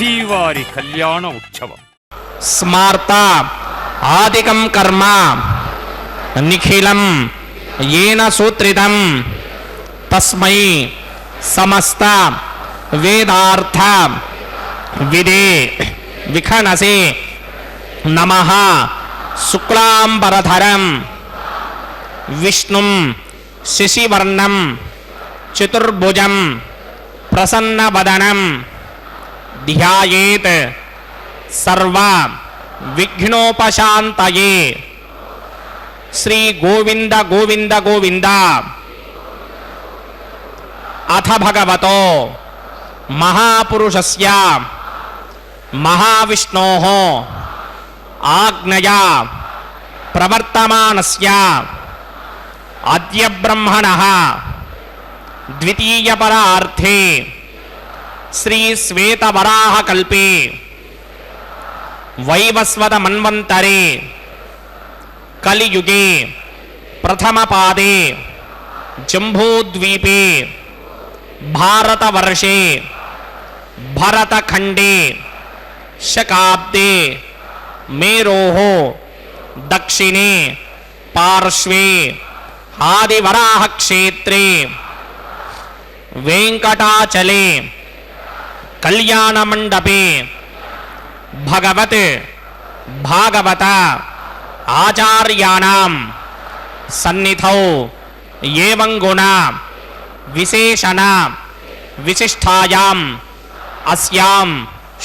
శ్రీవారి కళ్యాణ ఉత్సవం. స్మార్త ఆదికం కర్మ నిఖిలం ఏన సూత్రితం తస్మై సమస్త వేదార్థ విదే విఖనసే నమః. శుక్లాంబరధరం విష్ణుం శశివర్ణం చతుర్భుజం ప్రసన్నవదనం ధ్యాయేత్ సర్వ విఘ్నోపశాంతయే. శ్రీ గోవింద గోవింద గోవింద. అథ భగవతో మహాపురుషస్య మహావిష్ణోః ఆజ్ఞయా ప్రవర్తమానస్య అద్య బ్రహ్మణః ద్వితీయపరార్థే శ్రీ శ్వేతవరాహకల్పే వైవస్వత మన్వంతరే కలియుగే ప్రథమపాదే జంబూద్వీపే భారతవర్షే భరతఖండే శకాబ్దే మేరోః దక్షిణే పార్శ్వే ఆదివరాహక్షేత్రే వెంకటాచలే కళ్యాణమండపే భగవత్ భాగవత ఆచార్యాణం సన్నిధౌ ఏవం గుణ విశేషణ విశిష్టాయాం అస్యాం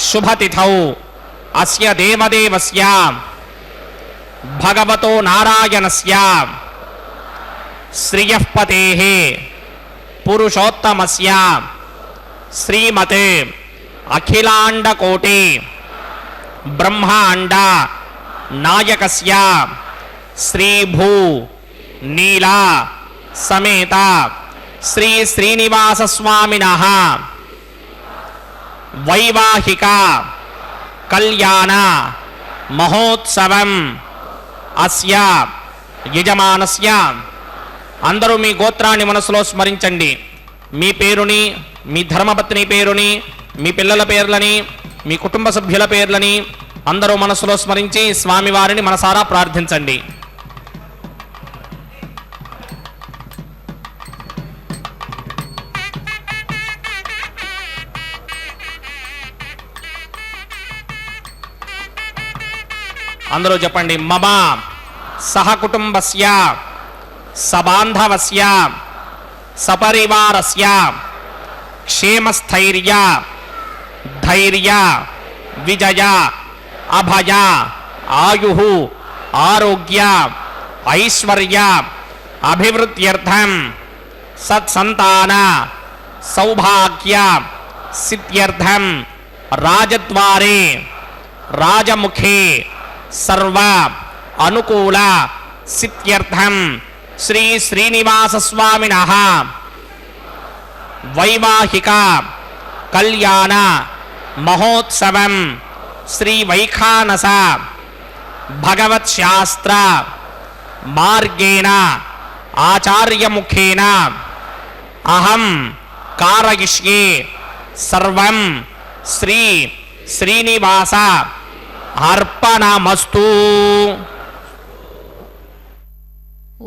శుభతిథౌ అస్య దేవదేవస్య భగవతో నారాయణస్య శ్రియఃపతేః పురుషోత్తమస్య శ్రీమతే అఖిలాండకోటి బ్రహ్మాండ నాయకస్య శ్రీభూ నీలా సమేత శ్రీ శ్రీనివాసస్వామినః వైవాహిక కళ్యాణ మహోత్సవం అస్య యజమానస్య. అందరూ మీ గోత్రాన్ని మనసులో స్మరించండి. మీ పేరుని, మీ ధర్మపత్ని పేరుని, మీ పిల్లల పేర్లని, మీ కుటుంబ సభ్యుల పేర్లని అందరూ మనసులో స్మరించి స్వామివారిని మనసారా ప్రార్థించండి. అందరూ చెప్పండి. మమ సహకుటుంబస్య సబాంధవస్య సపరివారస్య క్షేమస్థైర్య ధైర్య విజయ అభయ ఆయుః ఆరోగ్య ఐశ్వర్య అభివృద్ధ్యర్థం సత్సంతాన సౌభాగ్య సిద్ధ్యర్థం రాజద్వారే రాజముఖే సర్వ అనుకూల సిద్ధ్యర్థం శ్రీ శ్రీనివాసస్వామినః వైవాహిక కళ్యాణ మహోత్సవం శ్రీ వైఖానస భగవత్ శాస్త్ర మార్గేణ ఆచార్యముఖేన అహం కారయిష్యే సర్వం శ్రీ శ్రీనివాస అర్పణమస్తు.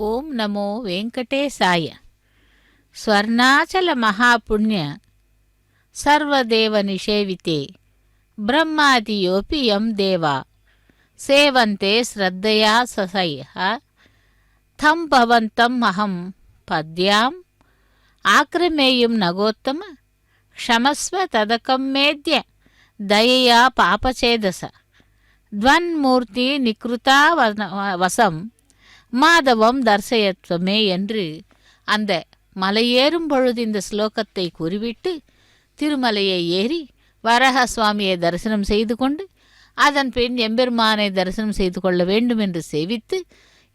ఓం నమో వెంకటేశాయ. స్వర్ణాచల మహాపుణ్య సర్వదేవ నిషేవితే బ్రహ్మాదియోపి యం దేవా సేవంతే శ్రద్ధయా ససయ్య తం భవంతం అహం పద్యాం ఆక్రమేయం నగోత్తమ క్షమస్వ తదకం మేద్య దయయా పాపచేదస த்வன்மூர்த்தி நிக்ருதா வசம் மாதவம் தர்சயத்வமே என்று அந்த மலையேறும் பொழுது இந்த ஸ்லோகத்தை கூறிவிட்டு திருமலையை ஏறி வரக சுவாமியை தரிசனம் செய்து கொண்டு அதன் பின் எம்பெருமானை தரிசனம் செய்து கொள்ள வேண்டும் என்று சேவித்து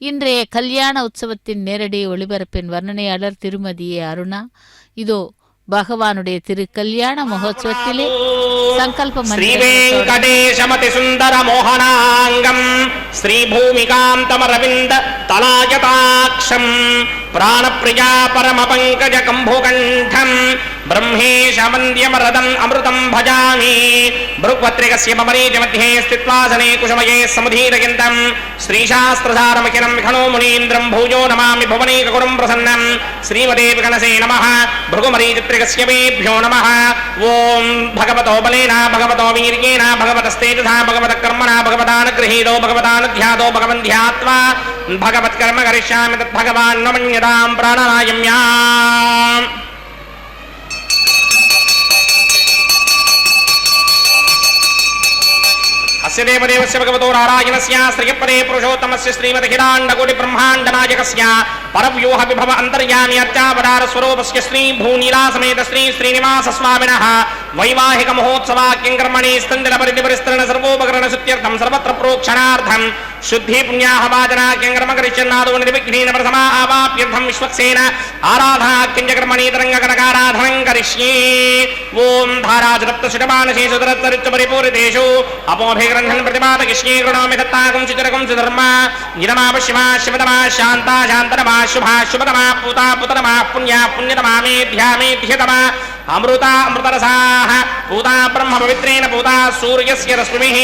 இன்றைய கல்யாண உற்சவத்தின் நேரடி ஒளிபரப்பின் வர்ணனையாளர் திருமதி அருணா இதோ భగవానుడే తిరు కళ్యాణ మహోత్సవத்திலே సంకల్పం శ్రీ వెంకటేశమతి సుందర మోహనాంగం శ్రీ భూమికాం తమరవింద తలాయతాక్షం ప్రాణప్రియా పరమ పంకజ కంభుకంఠం బ్రహ్మేశమంద్యమరదం అమృతం భజామి భృగ్వత్రికస్య మమరీజ మధ్యే స్థిత్వాసనే కుశమయే సముదీరయంతం శ్రీశాస్త్రసారమఖిలం విఖణో మునీంద్రం భూజో నమామి భువనైకగురుం ప్రసన్నం శ్రీమతే విగణసే నమః భృగుమరీచిత్రికస్య మేభ్యో నమః ఓం భగవతో బలేన భగవతో వీర్యేణ భగవతస్తేజసా భగవత కర్మణా భగవతానుగృహీతో భగవతానుధ్యాతో భగవంధ్యాత్వా భగవత్కర్మ కరిష్యామి తద్భగవాన్ నమన్యతాం ప్రాణాయామ్యాం. అస్య దేవదేవస్య భగవతో నారాయణస్య శ్రీయపదే పురుషోత్తమస్య శ్రీమదఖిలాండకోటి బ్రహ్మాండనాయకస్య పరవ్యూహ విభవ అంతర్యామి అత్యావతార స్వరూపస్య శ్రీ భూనీలాసమేత శ్రీ శ్రీనివాస స్వామినః వైవాహిక మహోత్సవాఖ్యం కర్మణి స్తందిల పరిధిపరిస్తరణ సర్వోపకరణ శుద్ధ్యర్థం సర్వత్ర ప్రోక్షణార్థం శుద్ధి పుణ్యాహ వాచనాఖ్యం కర్మ కరిష్యన్నాదో నిర్విఘ్నేన ప్రథమా ఆవాప్యర్థం విశ్వక్సేన ఆరాధనాఖ్యం చ కర్మణి తరంగ కనకారాధనం కరిష్యే. ఓం ధారాజరప్త శుటమానశేషు దరత్తరిత్వ పరిపూరితేషు అపోభిగ్రంథన్ ప్రతిపాత కృష్ణే గృణోమి దత్తాకం చితరకం సుధర్మ గిరమాపశివా శివతమా శాంతా శాంతనమా శుభా శుభతమా పూతా పుతనమా పుణ్యా పుణ్యతమా మేధ్యా మేధ్యతమా అమృత అమృతరసాః పూతా బ్రహ్మ పవిత్రేణ పూతా సూర్యస్య రశ్మిః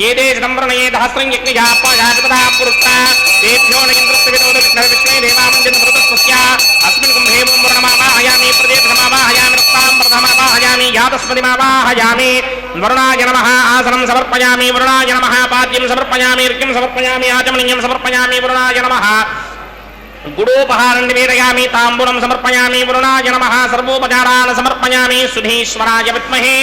ఏదే చిదంబరణయే సహస్రం యజ్ఞయా పాజాపదా పురుత్తా తేభ్యో న ఇంద్రస్య విదోద విష్ణవే దేవామంజన భృతస్య అస్మిన్ కుంభే వర్ణమావాహయామి ప్రదేశమావాహయామి రక్తాం ప్రథమావాహయామి యాతస్పతిమావాహయామి వరుణాయ నమః ఆసనం సమర్పయామి వరుణాయ నమః పాద్యం సమర్పయామి ర్ఘ్యం సమర్పయామి ఆచమనీయం సమర్పయామి వరుణాయ నమః గుడోపహారం నివేదయామి తాంబూలం సమర్పయామి వరుణాయ నమః సర్వోపచారాన్ సమర్పయామి సుధీశ్వరాయ విద్మహే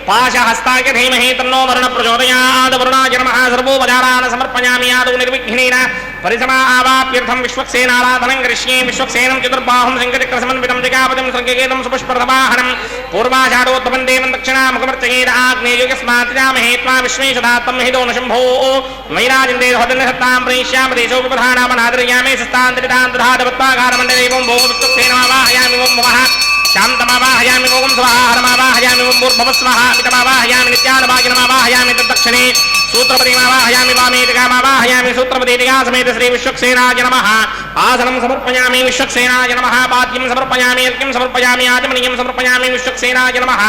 పాశహస్తాయ ధీమహి తన్నో వరుణ ప్రచోదయాద్ వరుణాయ నమః సర్వోపచారాన్ సమర్పయామి ఆదౌ నిర్విఘ్నేన పరిసమా ఆవాప్యర్థం విశ్వక్సేనారాధనం కరిష్యే. విశ్వక్సేనం చతుర్బాహుం శంఖచక్ర సమన్వితం జగాపతిం సర్గకేతం సుపుష్పరథవాహనం పూర్వాషాఢోత్తమం దేవం దక్షిణాముఖమర్చయేద ఆగ్నేయుగస్మాత్యామహే త్వా విశ్వేశదాత్తం హిదో న శంభో వైరాజేంద్రేహోదన్యసత్తాం ప్రయిష్యామి దేశో విపధానామనాదర్యామి శస్తాంతరితాంతధాదవత్వాకారమండలేవం భో విశ్వక్సేనమావాహయామి ఓం భవః శాంతమావాహయామి ఓం స్వాహారమావాహయామి ఓం భూర్భువస్వః మితమావాహయామి నిత్యానవాగినమావాహయామి తద్దక్షిణే సూత్రపతిమావాహయామి వామేతికామావాహయామి సూత్రపతీతికా సమేత శ్రీ విశ్వక్సేనాయ నమః ఆసనం సమర్పయామి విశ్వక్సేనాయ నమః పాద్యం సమర్పయామి అర్ఘ్యం సమర్పయామి ఆచమనీయం సమర్పయామి విశ్వక్సేనాయ నమః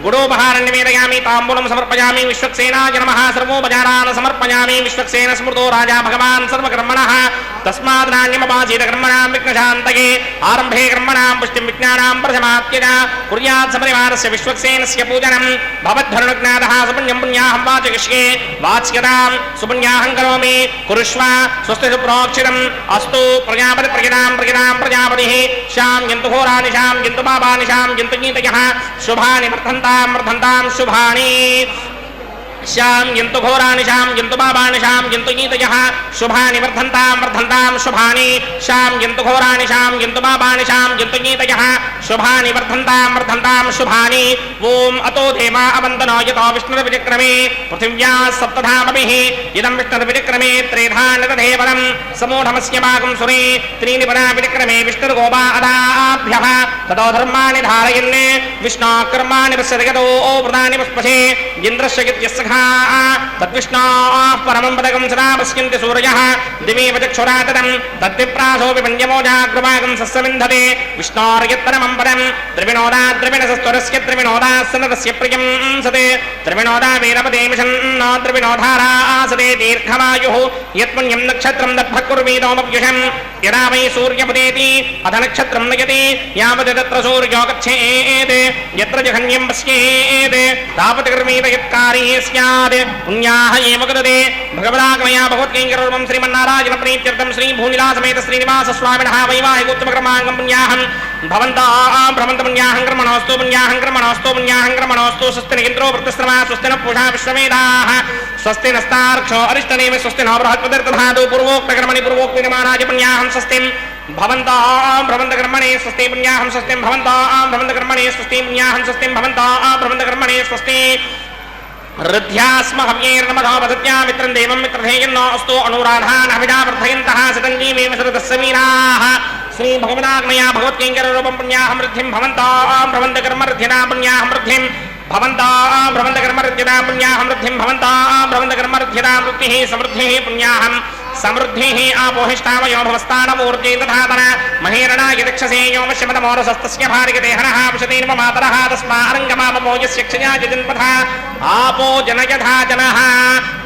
గుడోపహారం నివేదయామి తాంబూలం సమర్పయామి విశ్వక్సేనాయ నమః సర్వోపచారాన్ సమర్పయామి. విశ్వక్సేన స్మృతో రాజా భగవాన్ సర్వకర్మణః తస్మాద్ నాణ్యమపాచీత కర్మణాం విఘ్నశాంతకే ఆరంభే కర్మణాం పుష్టిం విజ్ఞానాం ప్రథమాత్యజ కుర్యాత్ సపరివారస్య విశ్వక్సేనస్య పూజనం భవద్ధరుణజ్ఞాతః సుపుణ్యం పుణ్యాహం వాచయిష్యే వాచ్యతాం సుపుణ్యాహం కరోమి కురుష్వ స్వస్తి సుప్రోక్షితం అస్తు ప్రజాపతి ప్రజనాం ప్రజనాం ప్రజాపతిః శాం జంతు ఘోరాని శాం జంతు పాపాని శాం జంతు గీతయః శుభాని వర్ధంతాం వర్ధంతాం శుభాని श्याम जंतु घोरानि श्याम जंतु पापानि श्याम जंतु गीतयः शुभानि वर्धन्तां वर्धन्तां शुभानि श्याम जंतु घोरानि श्याम जंतु पापानि श्याम जंतु गीतयः शुभानि वर्धन्तां वर्धन्तां शुभानि. ओम अतो धेमा अवन्दनो यतो विष्णुर्विक्रमे पृथिव्या सप्तधामभिः इदं विष्णुर्विक्रमे त्रेधा नरधेवरं समूढमस्य भागं सुरे त्रीणि परा विक्रमे विष्णुर्गोपा अदाभ्यः ततो धर्माणि धारयन् विष्णो कर्माणि पश्यतो व्रतानि पुष्पसे इन्द्रस्य यस्य तद्विष्णो परमं पदकं सदा पश्यन्ति सूर्यः दिवीव चक्षुराततं तद्विप्रासोऽपि पञ्चमोजाग्रभागं सस्यविन्धते विष्णोर्यत्परमं पदं त्रिविनोदा त्रिविनसस्तुरस्य त्रिविनोदा सनदस्य प्रियं सते त्रिविनोदा वीरपदे मिषन्नो त्रिविनोधारासते दीर्घमायुः यत्पुण्यं नक्षत्रं दभ्यकुर्वीदोमव्युषं यदा वै सूर्यपदेति अथ नक्षत्रं नयति यावत् तत्र सूर्यो गच्छेत् यत्र जघन्यं पश्येत् तावत् कर्मीत यत्कारी स्यात् पुण्याः एव कृते भगवदागमया भगवत्कैङ्कर्मं श्रीमन्नारायण प्रीत्यर्थं श्री भूनिलासमेत श्रीनिवास स्वामिनः वैवाहिकोत्तमकर्माङ्गं पुण्याहं भवन्तः भ्रमन्त पुण्याहं कर्मणोऽस्तु पुण्याहं कर्मणोऽस्तु पुण्याहं कर्मणोऽस्तु स्वस्ति न इन्द्रो वृत्तश्रवा स्वस्ति न पूषा विश्ववेदाः स्वस्ति नस्तार्क्षो अरिष्टनेमि स्वस्ति नो बृहत्पतिर्दधातु पूर्वोक्तकर्मणि पूर्वोक्तिर्मानाय पुण्याहं स्वस्तिं भवन्तः भ्रमन्तकर्मणे स्वस्ति पुण्याहं स्वस्तिं भवन्तः भ्रमन्तकर्मणे स्वस्ति पुण्याहं स्वस्तिं भवन्तः भ्रमन्तकर्मणे स्वस्ति हृद्यास्म हव्यैर्नमधो वदत्या मित्रं देवं मित्रधेयन्नो अस्तु अनुराधान् अभिधा वर्धयन्तः सतञ्जीवेम सरदस्समीनाः श्री भगवदाग्मया भगवत्कैङ्कररूपं पुण्याहं वृद्धिं भवन्तः भ्रमन्तकर्मऋद्धिना पुण्याहं वृद्धिं भवन्तः भ्रमन्तकर्मऋद्धिना पुण्याहं वृद्धिं भवन्तः भ्रमन्तकर्मऋद्धिना वृद्धिः समृद्धिः पुण्याहं समृद्धिः आपोहिष्टावयो भवस्तानमूर्ति तथातन महेरणा यदक्षसे यो वश्यमतमोरसस्तस्य भार्गते हरः विशतेर्व मातरः तस्मारङ्गमापमो यस्य क्षया जजन्पथा आपो जनयथा जनः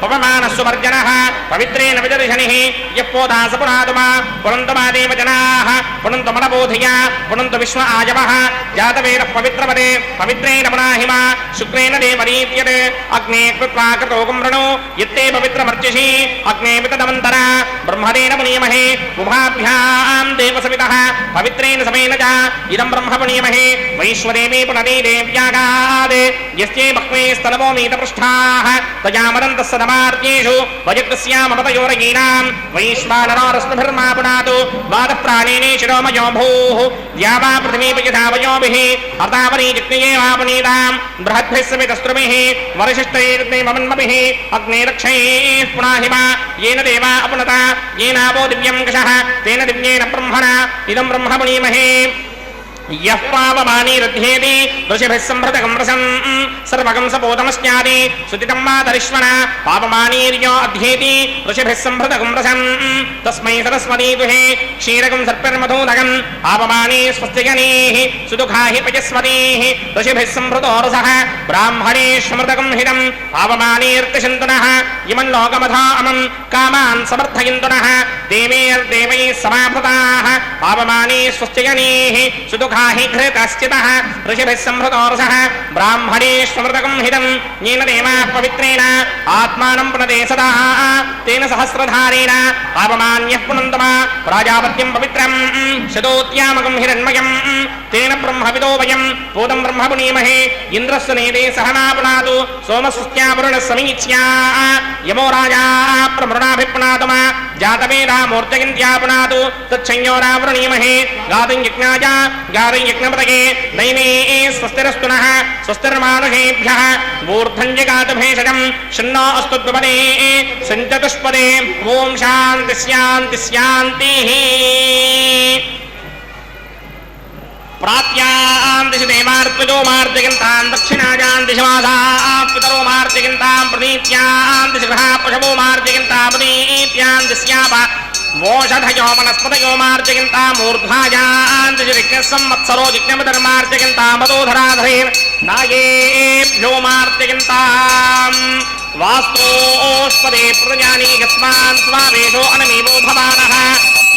पवमानस्ववर्जनः पवित्रेण विदर्शनिः यः पोदासपुरातुमा पुनन्तमा देव जनाः पुनन्तमनबोधिया पुनन्तु विश्व आयवः जातवेदः पवित्रपदे पवित्रेण पुनाहिमा शुक्रेण देवरीत्यते अग्ने कृत्वा कृतोकं वृणो यत्ते पवित्रमर्चिषि अग्ने वितदमन्तरा ब्रह्मदेन मुनीमहे उभाभ्यां देवसवितः पवित्रेण समेन च इदं ब्रह्म मुनीमहे वैश्वदेवी पुनदे देव्यागादे यस्ये बह्वे स्तनवो मीतपृष्ठाः तजामदन्तः सदमार्त्येषु वजक्तस्यामपतयोरयीनां वैश्वानरारस्नुभिर्मा पुनातु वादप्राणेने शिरोमयो भूः द्यावा पृथिवीपयधावयोभिः अर्तावरी जिग्नेयेवापुनीतां बृहद्भिः समितस्त्रुभिः वरिशिष्टैर्ग्नेमन्मभिः अग्ने रक्षैः पुनाहिमा येन देवा अपनता येनापो दिव्यं कषः तेन दिव्येन ब्रह्मणा इदं ब्रह्म मुनीमहे यः पावमानीरुध्येति ऋषिभिः सम्भृतकं रसं सर्वगं सपोतमस्यादि सुतितं मातरिश्वना पावमानीर्यो अध्येति ऋषिभिः सम्भृतकं रसं तस्मै सरस्वती दुहे क्षीरकं सर्पिर्मधूदकं पावमानी स्वस्तिगणैः सुदुःखा हि पयस्वतीः ऋषिभिः सम्भृतो रसः ब्राह्मणे स्मृतकं हितं पावमानीर्तिशन्तनः इमं लोकमथा अमं कामान् समर्थयन्तुनः देवैर्देवैः समाभृताः पावमानी स्वस्तिगणैः सुदुःखा हि घृतश्चितः ऋषिभिः सम्भृतो रसः ब्राह्मणे स्मृतकं हितं येन देवाः पवित्रेण आत्मानं पुनते सदा तेन सहस्रधारेण पावमान्यः पुनन्तमा प्राजापत्यं पवित्रं शतोत्यामकं हिरण्मयं तेन ब्रह्मविदो वयं पूतं ब्रह्म पुनीमहे इन्द्रस्य नेदे सहना पुनातु सोमसुस्त्यावरुणः समीच्या यमो राजा प्रमृणाभिपुनातमा जातवेदा मूर्तयन्त्या पुनातु तच्छंयोरावृणीमहे गातुं यज्ञाय यज्ञपतये दैवे स्वस्तिरस्तु नः स्वस्तिर्मानुषेभ्यः मूर्धन्यगातु भेषजं शन्नो अस्तु द्विपदे सञ्चतुष्पदे ॐ शान्ति शान्ति शान्तिः प्रात्यां दिशि देवार्त्वजो मार्जयन्तां दक्षिणायां दिशि वासाः पितरो मार्जयन्तां प्रतीत्यां दिशि गृहा पशवो मार्जयन्तां प्रतीत्यां दिश्याप वोषधयो वनस्पतयो मार्जयन्तां मूर्ध्वायां दिशि ऋग्संवत्सरो जिज्ञमधर्मार्जयन्तां मदोधराधरेण नागेभ्यो मार्जयन्तां वास्तोष्पदे प्रजानी यस्मान् स्वावेशो अनमीवो भवानः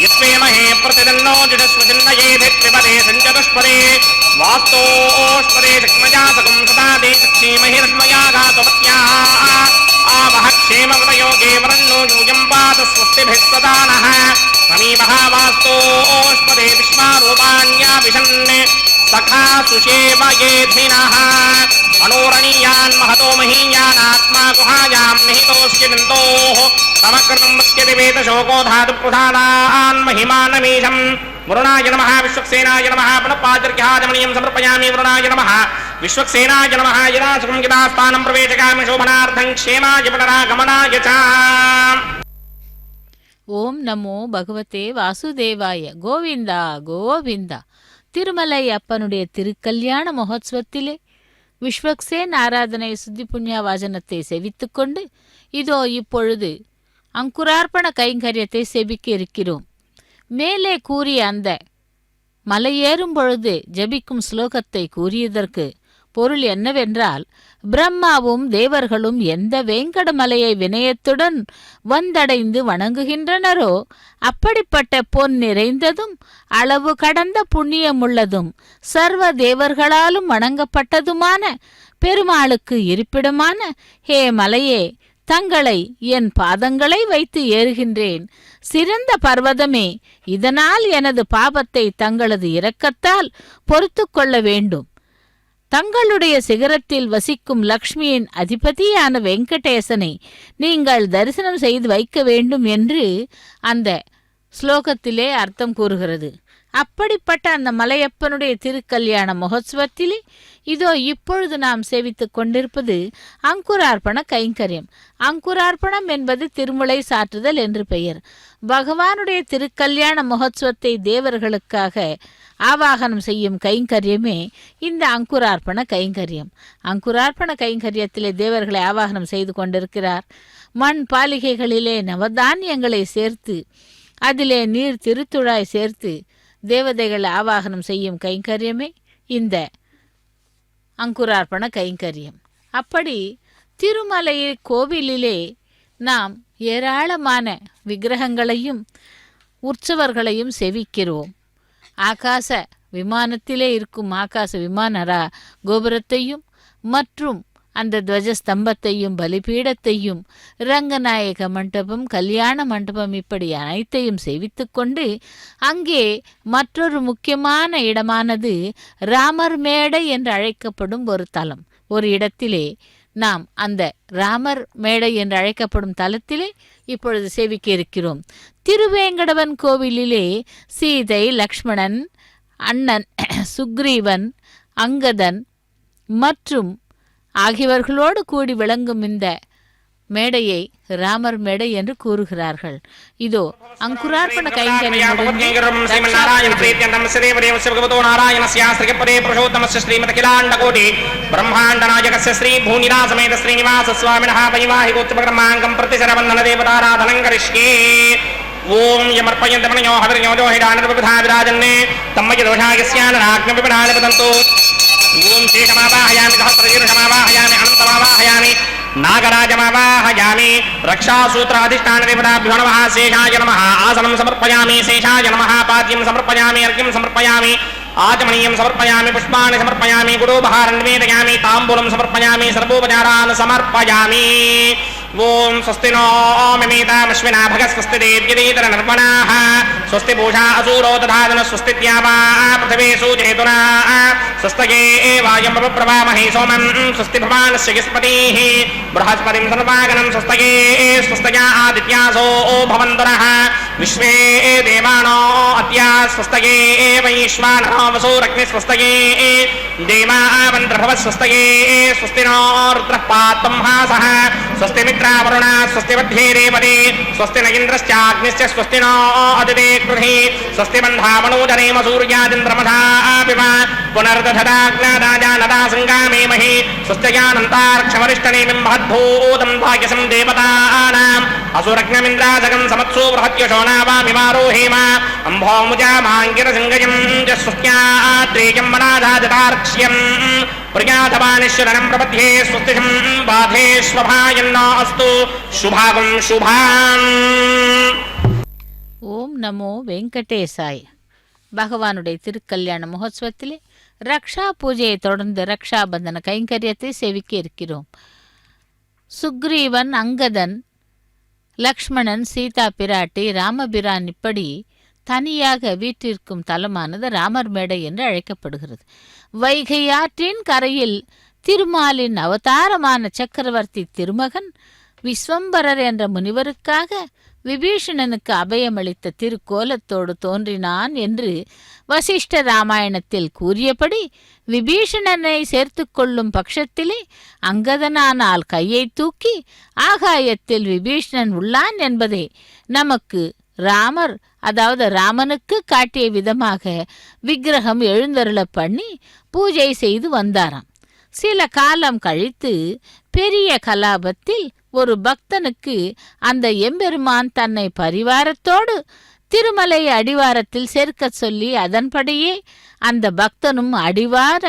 यत्वेमहे प्रतिदन्नो जुषस्वचिन्नयेभित्रिपदे सञ्चतुष्पदे वास्तोष्पदे शक्मजातकं सदा दे क्षीमहिरत्मया घातुमत्याः आवह क्षेमवतयोगे वरन्नो यूयं पात स्वस्तिभिः सदा नः समीमः वास्तोष्पदे विश्वारूपाण्या विशन् सखा सुषेवयेधिनः अनोरणीयान् महतो महीयानात्मा गुहायां निहितोऽस्य दन्तोः समकृतं वक्ष्यति वेदशोको धातुप्रधानान् महिमानमीशं वरुणाय नमः विश्वक्सेनाय नमः पुनः पाचर्घ्याजमनीयं समर्पयामि वरुणाय नमः विश्वक्सेनाय नमः यदा सुखं यदा स्थानं प्रवेशयामि शोभनार्थं क्षेमाय पुनरागमनाय च ఓం నమో భగవతే வாசுதேவாய கோவிந்தா கோவிந்தா. திருமலை அப்பனுடைய திருக்கல்யாண மகோத்சவத்திலே விஸ்வக்சேன் ஆராதனை சுத்தி புண்ணிய வாசனத்தை செவித்துக்கொண்டு இதோ இப்பொழுது அங்குரார்ப்பண கைங்கரியத்தை செபிக்க இருக்கிறோம். மேலே கூறிய அந்த மலையேறும் பொழுது ஜபிக்கும் ஸ்லோகத்தை கூறியதற்கு பொருள் என்னவென்றால், பிரம்மாவும் தேவர்களும் எந்த வேங்கடமலையை வினயத்துடன் வந்தடைந்து வணங்குகின்றனரோ அப்படிப்பட்ட பொன் நிறைந்ததும் அளவு கடந்த புண்ணியமுள்ளதும் சர்வ தேவர்களாலும் வணங்கப்பட்டதுமான பெருமாளுக்கு இருப்பிடமான ஹே மலையே, தங்களை என் பாதங்களை வைத்து ஏறுகின்றேன். சிறந்த பர்வதமே, இதனால் எனது பாபத்தை தங்களது இரக்கத்தால் பொறுத்து கொள்ள வேண்டும். தங்களுடைய சிகரத்தில் வசிக்கும் லக்ஷ்மியின் அதிபதியான வெங்கடேசனை நீங்கள் தரிசனம் செய்து வைக்க வேண்டும் என்று அந்த ஸ்லோகத்திலே அர்த்தம் கூறுகிறது. அப்படிப்பட்ட அந்த மலையப்பனுடைய திருக்கல்யாண மகோத்சவத்திலே இதோ இப்பொழுது நாம் சேவித்துக் கொண்டிருப்பது அங்குரார்ப்பண கைங்கரியம். அங்குரார்ப்பணம் என்பது திருமுலை சாற்றுதல் என்று பெயர். பகவானுடைய திருக்கல்யாண மகோத்சவத்தை தேவர்களுக்காக ஆவாகனம் செய்யும் கைங்கரியமே இந்த அங்குரார்ப்பண கைங்கரியம். அங்குரார்ப்பண கைங்கரியத்திலே தேவர்களை ஆவாகனம் செய்து கொண்டிருக்கிறார். மண் பாலிகைகளிலே நவதானியங்களை சேர்த்து அதிலே நீர் திருத்துழாய் சேர்த்து தேவதைகளை ஆவாகனம் செய்யும் கைங்கரியமே இந்த அங்குரார்ப்பண கைங்கரியம். அப்படி திருமலை கோவிலிலே நாம் ஏராளமான விக்கிரகங்களையும் உற்சவர்களையும் செவிக்கிறோம். ஆகாச விமானத்திலே இருக்கும் ஆகாச விமானரா கோபுரத்தையும் மற்றும் அந்த துவஜஸ்தம்பத்தையும் பலிபீடத்தையும் ரங்கநாயக மண்டபம் கல்யாண மண்டபம் இப்படி அனைத்தையும் சேவித்து கொண்டு அங்கே மற்றொரு முக்கியமான இடமானது ராமர் மேடை என்று அழைக்கப்படும் ஒரு தலம். ஒரு இடத்திலே நாம் அந்த ராமர் மேடை என்று அழைக்கப்படும் தலத்திலே இப்பொழுது சேவிக்க இருக்கிறோம். திருவேங்கடவன் கோவிலிலே சீதை, லக்ஷ்மணன், அண்ணன் சுக்ரீவன், அங்கதன் மற்றும் ஆகியவர்களோடு கூடி விளங்கும் இந்த மேடையை ராமர் மேடை என்று கூறுகிறார்கள். இதோ அங்குரார்ப்பண கைங்கரியம் ஓம் யமர்ப்பயந்தமனோ ஹவிர்யோஜோ ஹிடானர்புதா விராஜன்னே தம்மய தோஷாயஸ்யானராக்ஞபிபடானி பதந்தோ. ஓம் சேஷமாவாஹயாமி சஹஸ்ரசீர்ஷமாவாஹயாமி அனந்தமாவாஹயாமி நாகராஜமாவாஹயாமி ரக்ஷாசூத்ராதிஷ்டானதேவதாभ्यो नमः. சேஷாய நமः ஆசனம் சமர்ப்பயாமி. சேஷாய நமः பாத்யம் சமர்ப்பயாமி. அர்घ्यं சமர்ப்பயாமி. ஆச்சமணியம் சமர்ப்பயாமி. புஷ்பாணி சமர்ப்பயாமி. குடோபஹாரம் நிவேதயாமி. தாம்பூலம் சமர்ப்பயாமி. சர்வோபச்சாரான் சமர்ப்பயாமி. ஓம் ஸ்வஸ்தி நோ மிமேதாமஸ்வினா भगः स्वस्ति देव्यदेतर निर्मणाः स्वस्ति पूषा असूरो दधादन स्वस्ति द्यावा पृथिवी सूजयतुना स्वस्तये वायं प्रवामहे सोमं स्वस्ति भवानस्य यस्पतिः बृहस्पतिं सर्वागनं स्वस्तये स्वस्तया आदित्यासो भवन्तरः विश्वे देवानो अद्या स्वस्तये वैश्वानरो वसूरग्नि स्वस्तये देवावन्त्रभवः स्वस्तये स्वस्ति नो रुद्रः पात्वं हासः स्वस्ति मित्रावरुणा स्वस्ति मध्ये रेवते स्वस्ति न इन्द्रश्चाग्निश्च स्वस्ति नो अदिते कृधि स्वस्ति बन्धावनोदनेम सूर्यादिन्द्रमधापिव पुनर्दधदाग्नादाजानदा सङ्गामेमहि स्वस्त्यजानन्तार्क्षवरिष्ठनेमिं महद्भूतं भाग्यसं देवतानाम् असुरग्नमिन्द्राजगं समत्सु बृहत्यशो नावामिमारोहेम अम्भोमुजामाङ्गिरसङ्गजं च स्वस्त्याद्रेजं वनादाजतार्क्ष्यम् प्रियाधवानिश्वरं प्रपद्ये स्वस्तिं बाधेष्वभायन्नो अस्तु शुभागं शुभाम्. ஓம் நமோ வெங்கடேசாய. பகவானுடைய திருக்கல்யாண மகோத்சவத்திலே ரக்ஷா பூஜையை தொடர்ந்து ரக்ஷாபந்தன கைங்கரியத்தை சேவிக்க இருக்கிறோம். சுக்ரீவன், அங்கதன், லக்ஷ்மணன், சீதா பிராட்டி, ராமபிரான் இப்படி தனியாக வீற்றிருக்கும் தலமானது ராமர் மேடை என்று அழைக்கப்படுகிறது. வைகை ஆற்றின் கரையில் திருமாலின் அவதாரமான சக்கரவர்த்தி திருமகன் விஸ்வம்பரர் என்ற முனிவருக்காக விபீஷணனுக்கு அபயமளித்த திருக்கோலத்தோடு தோன்றினான் என்று வசிஷ்ட ராமாயணத்தில் கூறியபடி விபீஷணனை சேர்த்து கொள்ளும் பட்சத்திலே அங்கதனானால் கையை தூக்கி ஆகாயத்தில் விபீஷணன் உள்ளான் என்பதை நமக்கு ராமர், அதாவது ராமனுக்கு காட்டிய விதமாக விக்கிரகம் எழுந்தருள பண்ணி பூஜை செய்து வந்தாராம். சில காலம் கழித்து பெரிய கலாபத்தில் ஒரு பக்தனுக்கு அந்த எம்பெருமான் தன்னை பரிவாரத்தோடு திருமலை அடிவாரத்தில் சேர்க்க சொல்லி அதன்படியே அந்த பக்தனும் அடிவார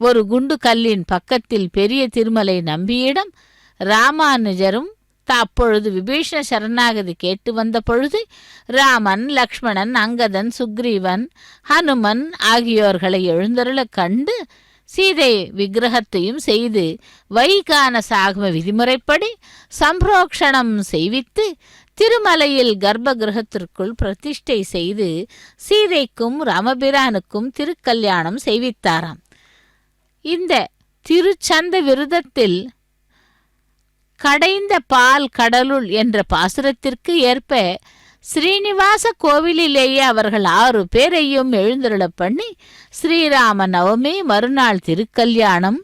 ஒரு குண்டு கல்லின் பக்கத்தில் பெரிய திருமலை நம்பியிடம் ராமானுஜரும் அப்பொழுது விபீஷண சரணாகதி கேட்டு வந்த பொழுது ராமன், லக்ஷ்மணன், அங்கதன், சுக்ரீவன், ஹனுமன் ஆகியோர்களை எழுந்தருள கண்டு சீதை விக்கிரகத்தையும் செய்து வைகான சாகம விதிமுறைப்படி சம்பிரோக்ஷணம் செய்வித்து திருமலையில் கர்ப்ப கிரகத்திற்குள் பிரதிஷ்டை செய்து சீதைக்கும் ராமபிரானுக்கும் திருக்கல்யாணம் செய்வித்தாராம். இந்த திருச்சந்த விருதத்தில் கடைந்த பால் கடலுள் என்ற பாசுரத்திற்கு ஏற்ப ஸ்ரீனிவாச கோவிலிலேயே அவர்கள் 6 பேரையும் எழுந்தருள பண்ணி ஸ்ரீராம நவமி மறுநாள் திருக்கல்யாணம்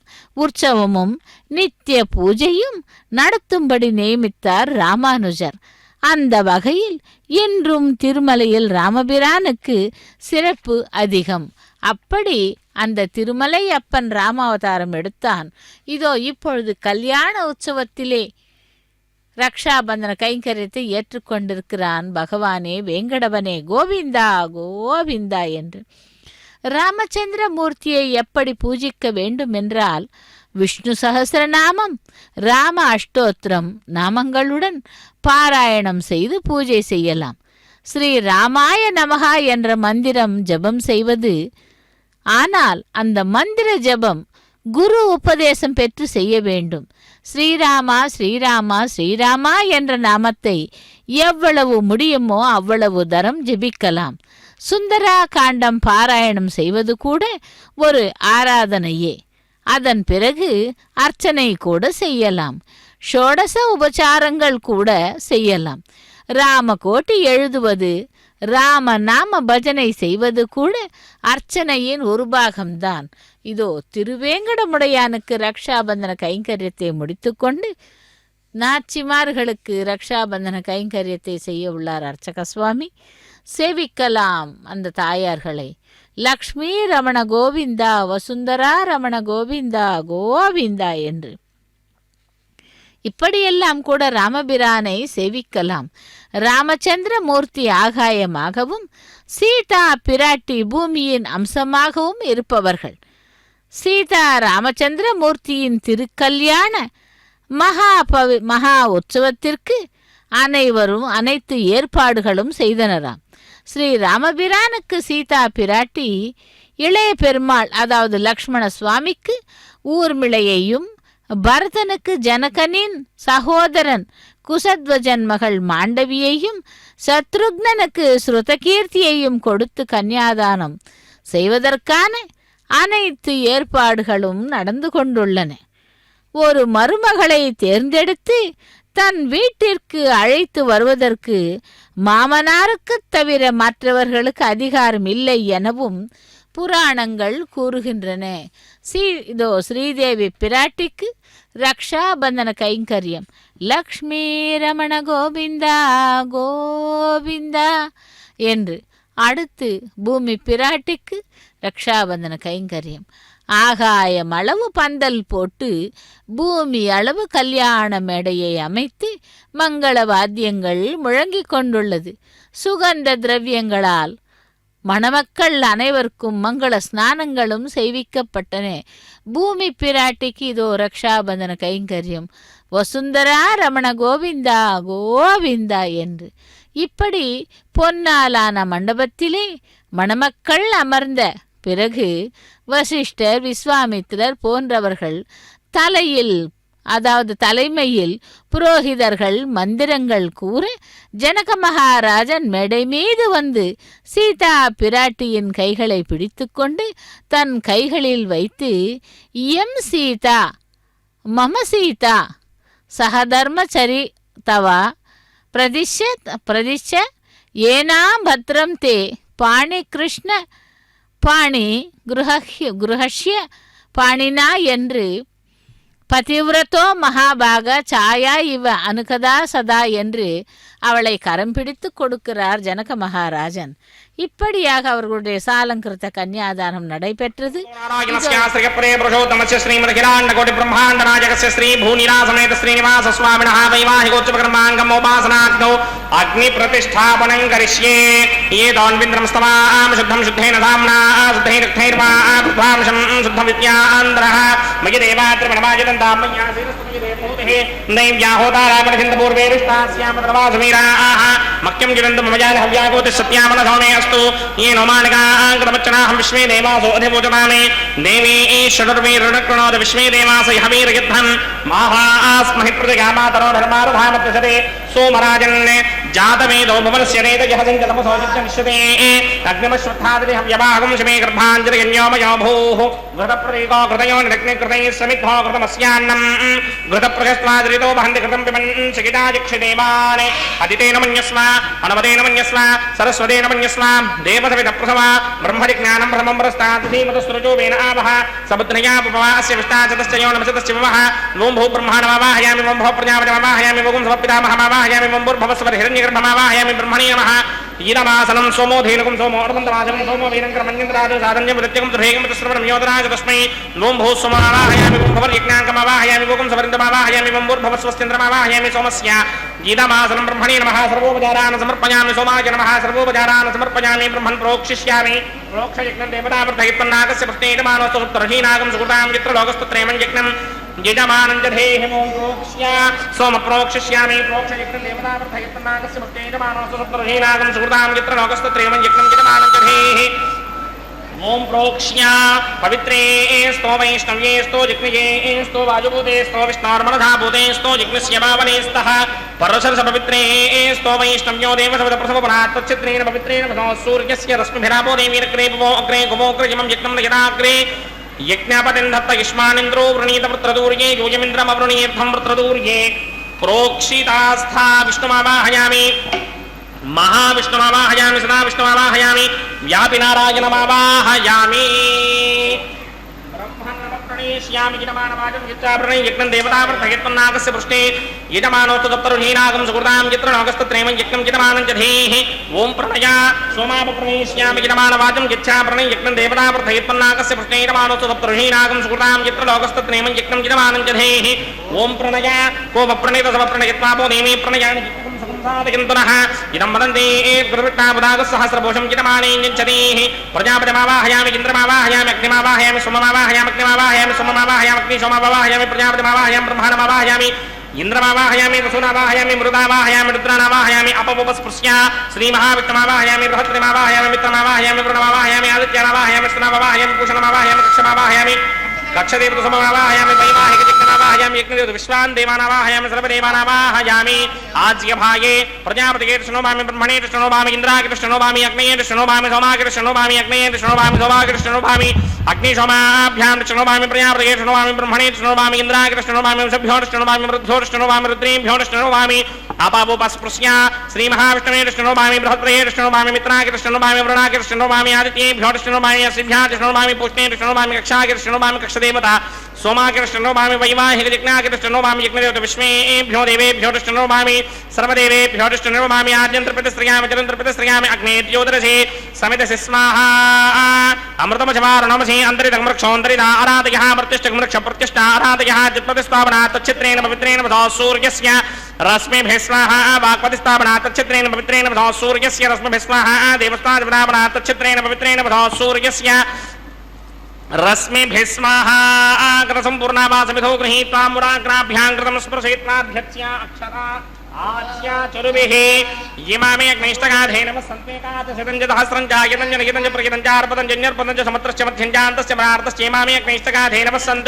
உற்சவமும் நித்திய பூஜையும் நடத்தும்படி நியமித்தார் ராமானுஜர். அந்த வகையில் இன்றும் திருமலையில் ராமபிரானுக்கு சிறப்பு அதிகம். அப்படி அந்த திருமலை அப்பன் ராமாவதாரம் எடுத்தான். இதோ இப்பொழுது கல்யாண உற்சவத்திலே ரக்ஷாபந்தன கைங்கரியத்தை ஏற்றுக்கொண்டிருக்கிறான். பகவானே வேங்கடவனே கோவிந்தா கோவிந்தா என்று. ராமச்சந்திர மூர்த்தியை எப்படி பூஜிக்க வேண்டும் என்றால், விஷ்ணு சகஸ்ரநாமம், ராம அஷ்டோத்திரம் நாமங்களுடன் பாராயணம் செய்து பூஜை செய்யலாம். ஸ்ரீ ராமாய நமகா என்ற மந்திரம் ஜபம் செய்வது. ஆனால் அந்த மந்திர ஜபம் குரு உபதேசம் பெற்று செய்ய வேண்டும். ஸ்ரீராமா ஸ்ரீராமா ஸ்ரீராமா என்ற நாமத்தை எவ்வளவு முடியுமோ அவ்வளவு தரம் ஜெபிக்கலாம். சுந்தரா காண்டம் பாராயணம் செய்வது கூட ஒரு ஆராதனையே. அதன் பிறகு அர்ச்சனை கூட செய்யலாம். ஷோடச உபசாரங்கள் கூட செய்யலாம். ராமகோட்டி எழுதுவது, ராம நாம பஜனை செய்வது கூட அர்ச்சனையின் ஒரு பாகம்தான். இதோ திருவேங்கடமுடையானுக்கு ரக்ஷாபந்தன கைங்கரியத்தை முடித்துக்கொண்டு நாச்சிமார்களுக்கு ரக்ஷாபந்தன கைங்கரியத்தை செய்ய உள்ளார் அர்ச்சக சுவாமி. சேவிக்கலாம் அந்த தாயார்களை. லக்ஷ்மி ரமண கோவிந்தா, வசுந்தரா ரமண கோவிந்தா கோவிந்தா என்று. இப்படியெல்லாம் கூட ராமபிரானை சேவிக்கலாம். ராமச்சந்திர மூர்த்தி ஆகாயமாகவும் சீதா பிராட்டி பூமியின் அம்சமாகவும் இருப்பவர்கள். ராமச்சந்திர மூர்த்தியின் திருக்கல்யாண மகா உற்சவத்திற்கு அனைவரும் அனைத்து ஏற்பாடுகளும் செய்தனராம். ஸ்ரீ ராமபிரானுக்கு சீதா பிராட்டி இளைய பெருமாள் அதாவது லக்ஷ்மண சுவாமிக்கு ஊர்மிளையையும், பரதனுக்கு ஜனகனின் சகோதரன் குசத்வஜன் மகள் மாண்டவியையும், சத்ருக்னனுக்கு ஸ்ருதகீர்த்தியையும் கொடுத்து கன்னியாதானம் செய்வதற்கான அனைத்து ஏற்பாடுகளும் நடந்து கொண்டுள்ளன. ஒரு மருமகளை தேர்ந்தெடுத்து தன் வீட்டிற்கு அழைத்து வருவதற்கு மாமனாருக்கு தவிர மற்றவர்களுக்கு அதிகாரம் இல்லை எனவும் புராணங்கள் கூறுகின்றன. இதோ ஸ்ரீதேவி பிராட்டிக்கு ரக்ஷாபந்தன கைங்கரியம். லக்ஷ்மி ரமண கோவிந்தா கோவிந்தா என்று. அடுத்து பூமி பிராட்டிக்கு ரக்ஷாபந்தன கைங்கரியம். ஆகாயம் அளவு பந்தல் போட்டு பூமி அளவு கல்யாண மேடையை அமைத்து மங்கள வாத்தியங்கள் முழங்கிக் கொண்டுள்ளது. சுகந்த திரவியங்களால் மணமக்கள் அனைவருக்கும் மங்கள ஸ்நானங்களும் செய்விக்கப்பட்டன. பூமி பிராட்டிக்கு இதோ ரக்ஷாபந்தன கைங்கரியம். வசுந்தரா ரமண கோவிந்தா கோவிந்தா என்று. இப்படி பொன்னாலான மண்டபத்திலே மணமக்கள் அமர்ந்த பிறகு வசிஷ்டர், விஸ்வாமித்திரர் போன்றவர்கள் தலைமையில் புரோகிதர்கள் மந்திரங்கள் கூற ஜனக மகாராஜன் மேடை மீது வந்து சீதா பிராட்டியின் கைகளை பிடித்து கொண்டு தன் கைகளில் வைத்து, எம் சீதா மம சீதா சகதர்மச்சரி தவா பிரதிஷ்ய ஏனாம் பத்ரம் தே பாணி கிருஷ்ண பாணி குருஹஷ்ய பாணினா என்று பதிவிரதோ மகாபாக சாயா இவ அனுகதா சதா என்று அவளை கரம் பிடித்து கொடுக்கிறார் ஜனக மகாராஜன். இப்படியாக அவர்களுடைய சாலங்கிருத்த கன்னியாதானம் நடைபெற்றது. அக்னி பிரதிஷ்டாபனம் கரிஷ்யே ஏதோன்விந்திரம் ஸ்தவாம் சுத்தம் சுத்தேன தாம்னா சுத்தேன தைர்வாம்சம் சுத்தம் வித்யாந்திரஹ மய தேவாத்ரிமணமாஜிதம் தாமய்யா சீரஸ்தமயே நைவ்யாஹோதாராமணசிந்த பூர்வே விஸ்தாஸ்யாம தவாசுமீராஹ மக்யம் ஜிதந்தம் மமஜான ஹவ்யாகோதி சத்யாமன சௌமே அஸ்து येनो मानकांकृतवच्चनाहं विश्वे देवासो अधिपूजनामे देवी षडुर्वीर्णकृणोद विश्वे देवास हवीर्युद्धं माहास्महि प्रतिगामातरो धर्मारधामत्यसते सोमराजन् जातवेदो भवनस्य नेतजहसञ्च तमसोचित्य निश्यते अग्निमश्वत्थादिह व्यवाहं शमे गर्भाञ्जलयन्योमयो भूः घृतप्रतीको कृतयो निरग्निकृतैः समिद्धो कृतमस्यान्नम् घृतप्रजस्त्वादृतो वहन्ति कृतं पिबन् सकिताजिक्षिदेवान् अदितेन मन्यस्व अनवदेन मन्यस्व सरस्वतेन मन्यस्व देवसवितप्रसव ब्रह्मजिज्ञानं ब्रह्मं प्रस्तात् धीमतस्रुजो वेन आवः समुद्रया उपवास्य विष्टाचतश्च यो नमसतश्च विवः ॐ भू ब्रह्मा नमावाहयामि ॐ भो प्रजापति नमावाहयामि ॐ समपितामहमावाहयामि ॐ भूर्भुवस्वरहिरण्यगर्भमावाहयामि ब्रह्मणे नमः ईरमासनं सोमो धेनुकं सोमो अर्धन्तवाचनं सोमो वीरङ्करमन्यन्तराजो साधन्यं प्रत्यगं दुर्भेगं तस्रवणं योधराज तस्मै ॐ भू सोमावाहयामि ॐ भवर्यज्ञाङ्कमावाहयामि ॐ सवरिन्दमावाहयामि ॐ भूर्भुवस्वस्तिन्द्रमावाहयामि सोमस्य ईदमासनं ब्रह्मणे नमः सर्वोपचारान् समर्पयामि सोमाय नमः सर्वोपचारान् समर्पयामि ब्रह्मन् प्रोक्षिष्यामि प्रोक्षयज्ञं देवतावर्धयित्वन्नागस्य प्रश्नेयमानोस्तु सुप्तर्हीनागं सुकृतां चित्रलोकस्तुत्रेमं यज्ञं यजमानञ्जधेहि मों प्रोक्ष्य सोम प्रोक्षिष्यामि प्रोक्षयज्ञं देवतावर्धयित्वन्नागस्य प्रश्नेयमानोस्तु सुप्तर्हीनागं सुकृतां चित्रलोकस्तुत्रेमं यज्ञं यजमानञ्जधेहि ओम प्रोक्ष्या पवित्रे स्तो वैष्णव्ये स्तो जिग्नये स्तो वायुभूते स्तो विष्णोर्मनधाभूते स्तो जिग्नस्य पावने स्तः परशरस पवित्रे स्तो वैष्णव्यो देवसवदप्रसवपरात् तच्छित्रेण पवित्रेण भगो सूर्यस्य रश्मिभिरापो देवीरग्रे भवो अग्रे गोमोऽग्रजमं यज्ञं यदाग्रे यज्ञापतिं दत्त युष्मानिन्द्रो वृणीत वृत्रदूर्ये योजमिन्द्रमवृणीर्थं वृत्रदूर्ये प्रोक्षितास्था विष्णुमावाहयामि महाविष्णुमावाहयामि सदा विष्णुमावाहयामि व्यापि नारायणमावाहयामि ब्रह्मन्नमप्रणेष्यामि यजमानवाचं यच्चाप्रणय यज्ञं देवतावर्धयित्वन्नागस्य पृष्ठे यजमानोऽस्तु दत्तरुहीनागं सुकृतां चित्रनागस्तत्रेमं यज्ञं यजमानं च धेः ॐ प्रणय सोमापप्रणेष्यामि यजमानवाचं यच्चाप्रणय यज्ञं देवतावर्धयित्वन्नागस्य पृष्ठे यजमानोऽस्तु दत्तरुहीनागं सुकृतां चित्रलोकस्तत्रेमं यज्ञं यजमानं च धेः ॐ प्रणय कोपप्रणेतसमप्रणयित्वापो देवी प्रणयानि साधयन्तुनः इदं वदन्ति गुरुविट्टाबुधागसहस्रभूषं चितमानेञ्जनीः प्रजापतिमावाहयामि इन्द्रमावाहयामि अग्निमावाहयामि सोममावाहयामि अग्निमावाहयामि सोममावाहयामि अग्नि सोममावाहयामि प्रजापतिमावाहयामि ब्रह्माणमावाहयामि इंद्रमावाहयामि वसुनावाहयामि मृदावाहयामि रुद्रानावाहयामि अपवपस्पृश्य श्रीमहाविष्णुमावाहयामि बृहत्रिमावाहयामि मित्रमावाहयामि वरुणमावाहयामि आदित्यमावाहयामि स्तनावाहयामि पूषणमावाहयामि कक्षमावाहयामि कक्षदेवतसममावाहयामि वैवाहिकजिज्ञनावाहयामि यज्ञदेवत विश्वान् देवानावाहयामि सर्वदेवानावाहयामि आज्यभाये प्रजापतिगे कृष्णोभामि ब्रह्मणे कृष्णोभामि इन्द्राय कृष्णोभामि अग्नये कृष्णोभामि सोमाय कृष्णोभामि अग्नये कृष्णोभामि सोमाय कृष्णोभामि अग्निशोमाभ्यां कृष्णोभामि प्रजापतिगे कृष्णोभामि ब्रह्मणे कृष्णोभामि इन्द्राय कृष्णोभामि वंशभ्यो कृष्णोभामि मरुद्भ्यो कृष्णोभामि रुद्रेभ्यो कृष्णोभामि अपावोपस्पृश्य श्रीमहाविष्णवे कृष्णोभामि बृहत्रे कृष्णोभामि मित्राय कृष्णोभामि वरुणाय कृष्णोभामि आदित्येभ्यो कृष्णोभामि असिभ्या कृष्णोभामि पुष्णे कृष्णोभामि कक्षाय कृष्णोभामि कक्षदेवता सोमाय कृष्णोभामि वैवाहिकजिज्ञाय कृष्णोभामि यज्ञदेवत विश्वेभ्यो देवेभ्यो कृष्णोभामि सर्वदेवेभ्यो कृष्णोभामि आद्यन्त्रप्रतिश्रियामि चरन्त्रप्रतिश्रियामि अग्नेद्योदरसे समितसि स्वाहा अमृतमचवारणमसि अन्तरितमृक्षोऽन्तरिता आराधयः प्रतिष्ठमृक्ष प्रतिष्ठा आराधयः चित्प्रतिस्थापना तच्छित्रेण पवित्रेण वधो सूर्यस्य रश्मिभिः स्वाहा वाक्पतिस्थापना तच्छित्रेण पवित्रेण वधो सूर्यस्य रश्मिभिः स्वाहा देवस्तादिपदापना तच्छित्रेण पवित्रेण वधो सूर्यस्य रश्मिभिः स्वाहा कृतसम्पूर्णावासमिधो गृहीत्वा मुराग्राभ्यां कृतं स्पृशयित्वाध्यक्ष्या अक्षरा आच्या चरुभिः इमामे अग्निष्टगाधे नमः सन्तेकाच शतञ्जदहस्रं च यतञ्जनयतञ्ज प्रयतञ्चार्पतञ्ज न्यर्पतञ्च समत्रश्च मध्यञ्चान्तस्य प्रार्थश्च इमामे अग्निष्टगाधे नमः सन्त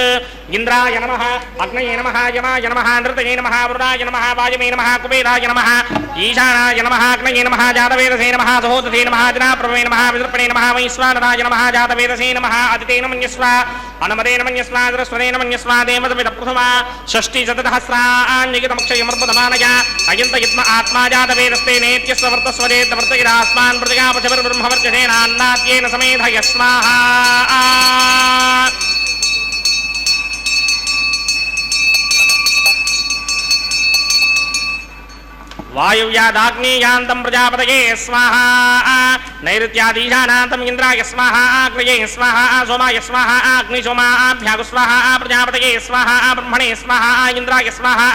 इन्द्राय नमः अग्नये नमः यमाय नमः नृतये नमः वरुणाय नमः वायुवे नमः कुबेराय नमः ईशानाय नमः अग्नये नमः जातवेदसे नमः सहोदसे नमः जनाप्रभवे नमः विदर्पणे नमः वैश्वानराय नमः जातवेदसे नमः अदितेन मन्यस्व अनमदेन मन्यस्व सरस्वतेन मन्यस्व देवतमिदप्रथमा षष्टिशतसहस्राण्यगितमक्षयमर्पदमानया अयंत यत्म आत्मा जातवेदस्ते नेत्यस्य वर्तस्वरेत वर्तगिरास्मान् प्रतिगापशवर्ब्रह्मवर्चसेनान्नाद्येन समेधय स्वाहा वायुव्यादाग्नेयान्तं प्रजापतये स्वाहा नैऋत्यादीशानान्तं इन्द्राय स्वाहा अग्नये स्वाहा सोमाय स्वाहा अग्निशोमाभ्यागु स्वाहा प्रजापतये स्वाहा ब्रह्मणे स्वाहा इन्द्राय स्वाहा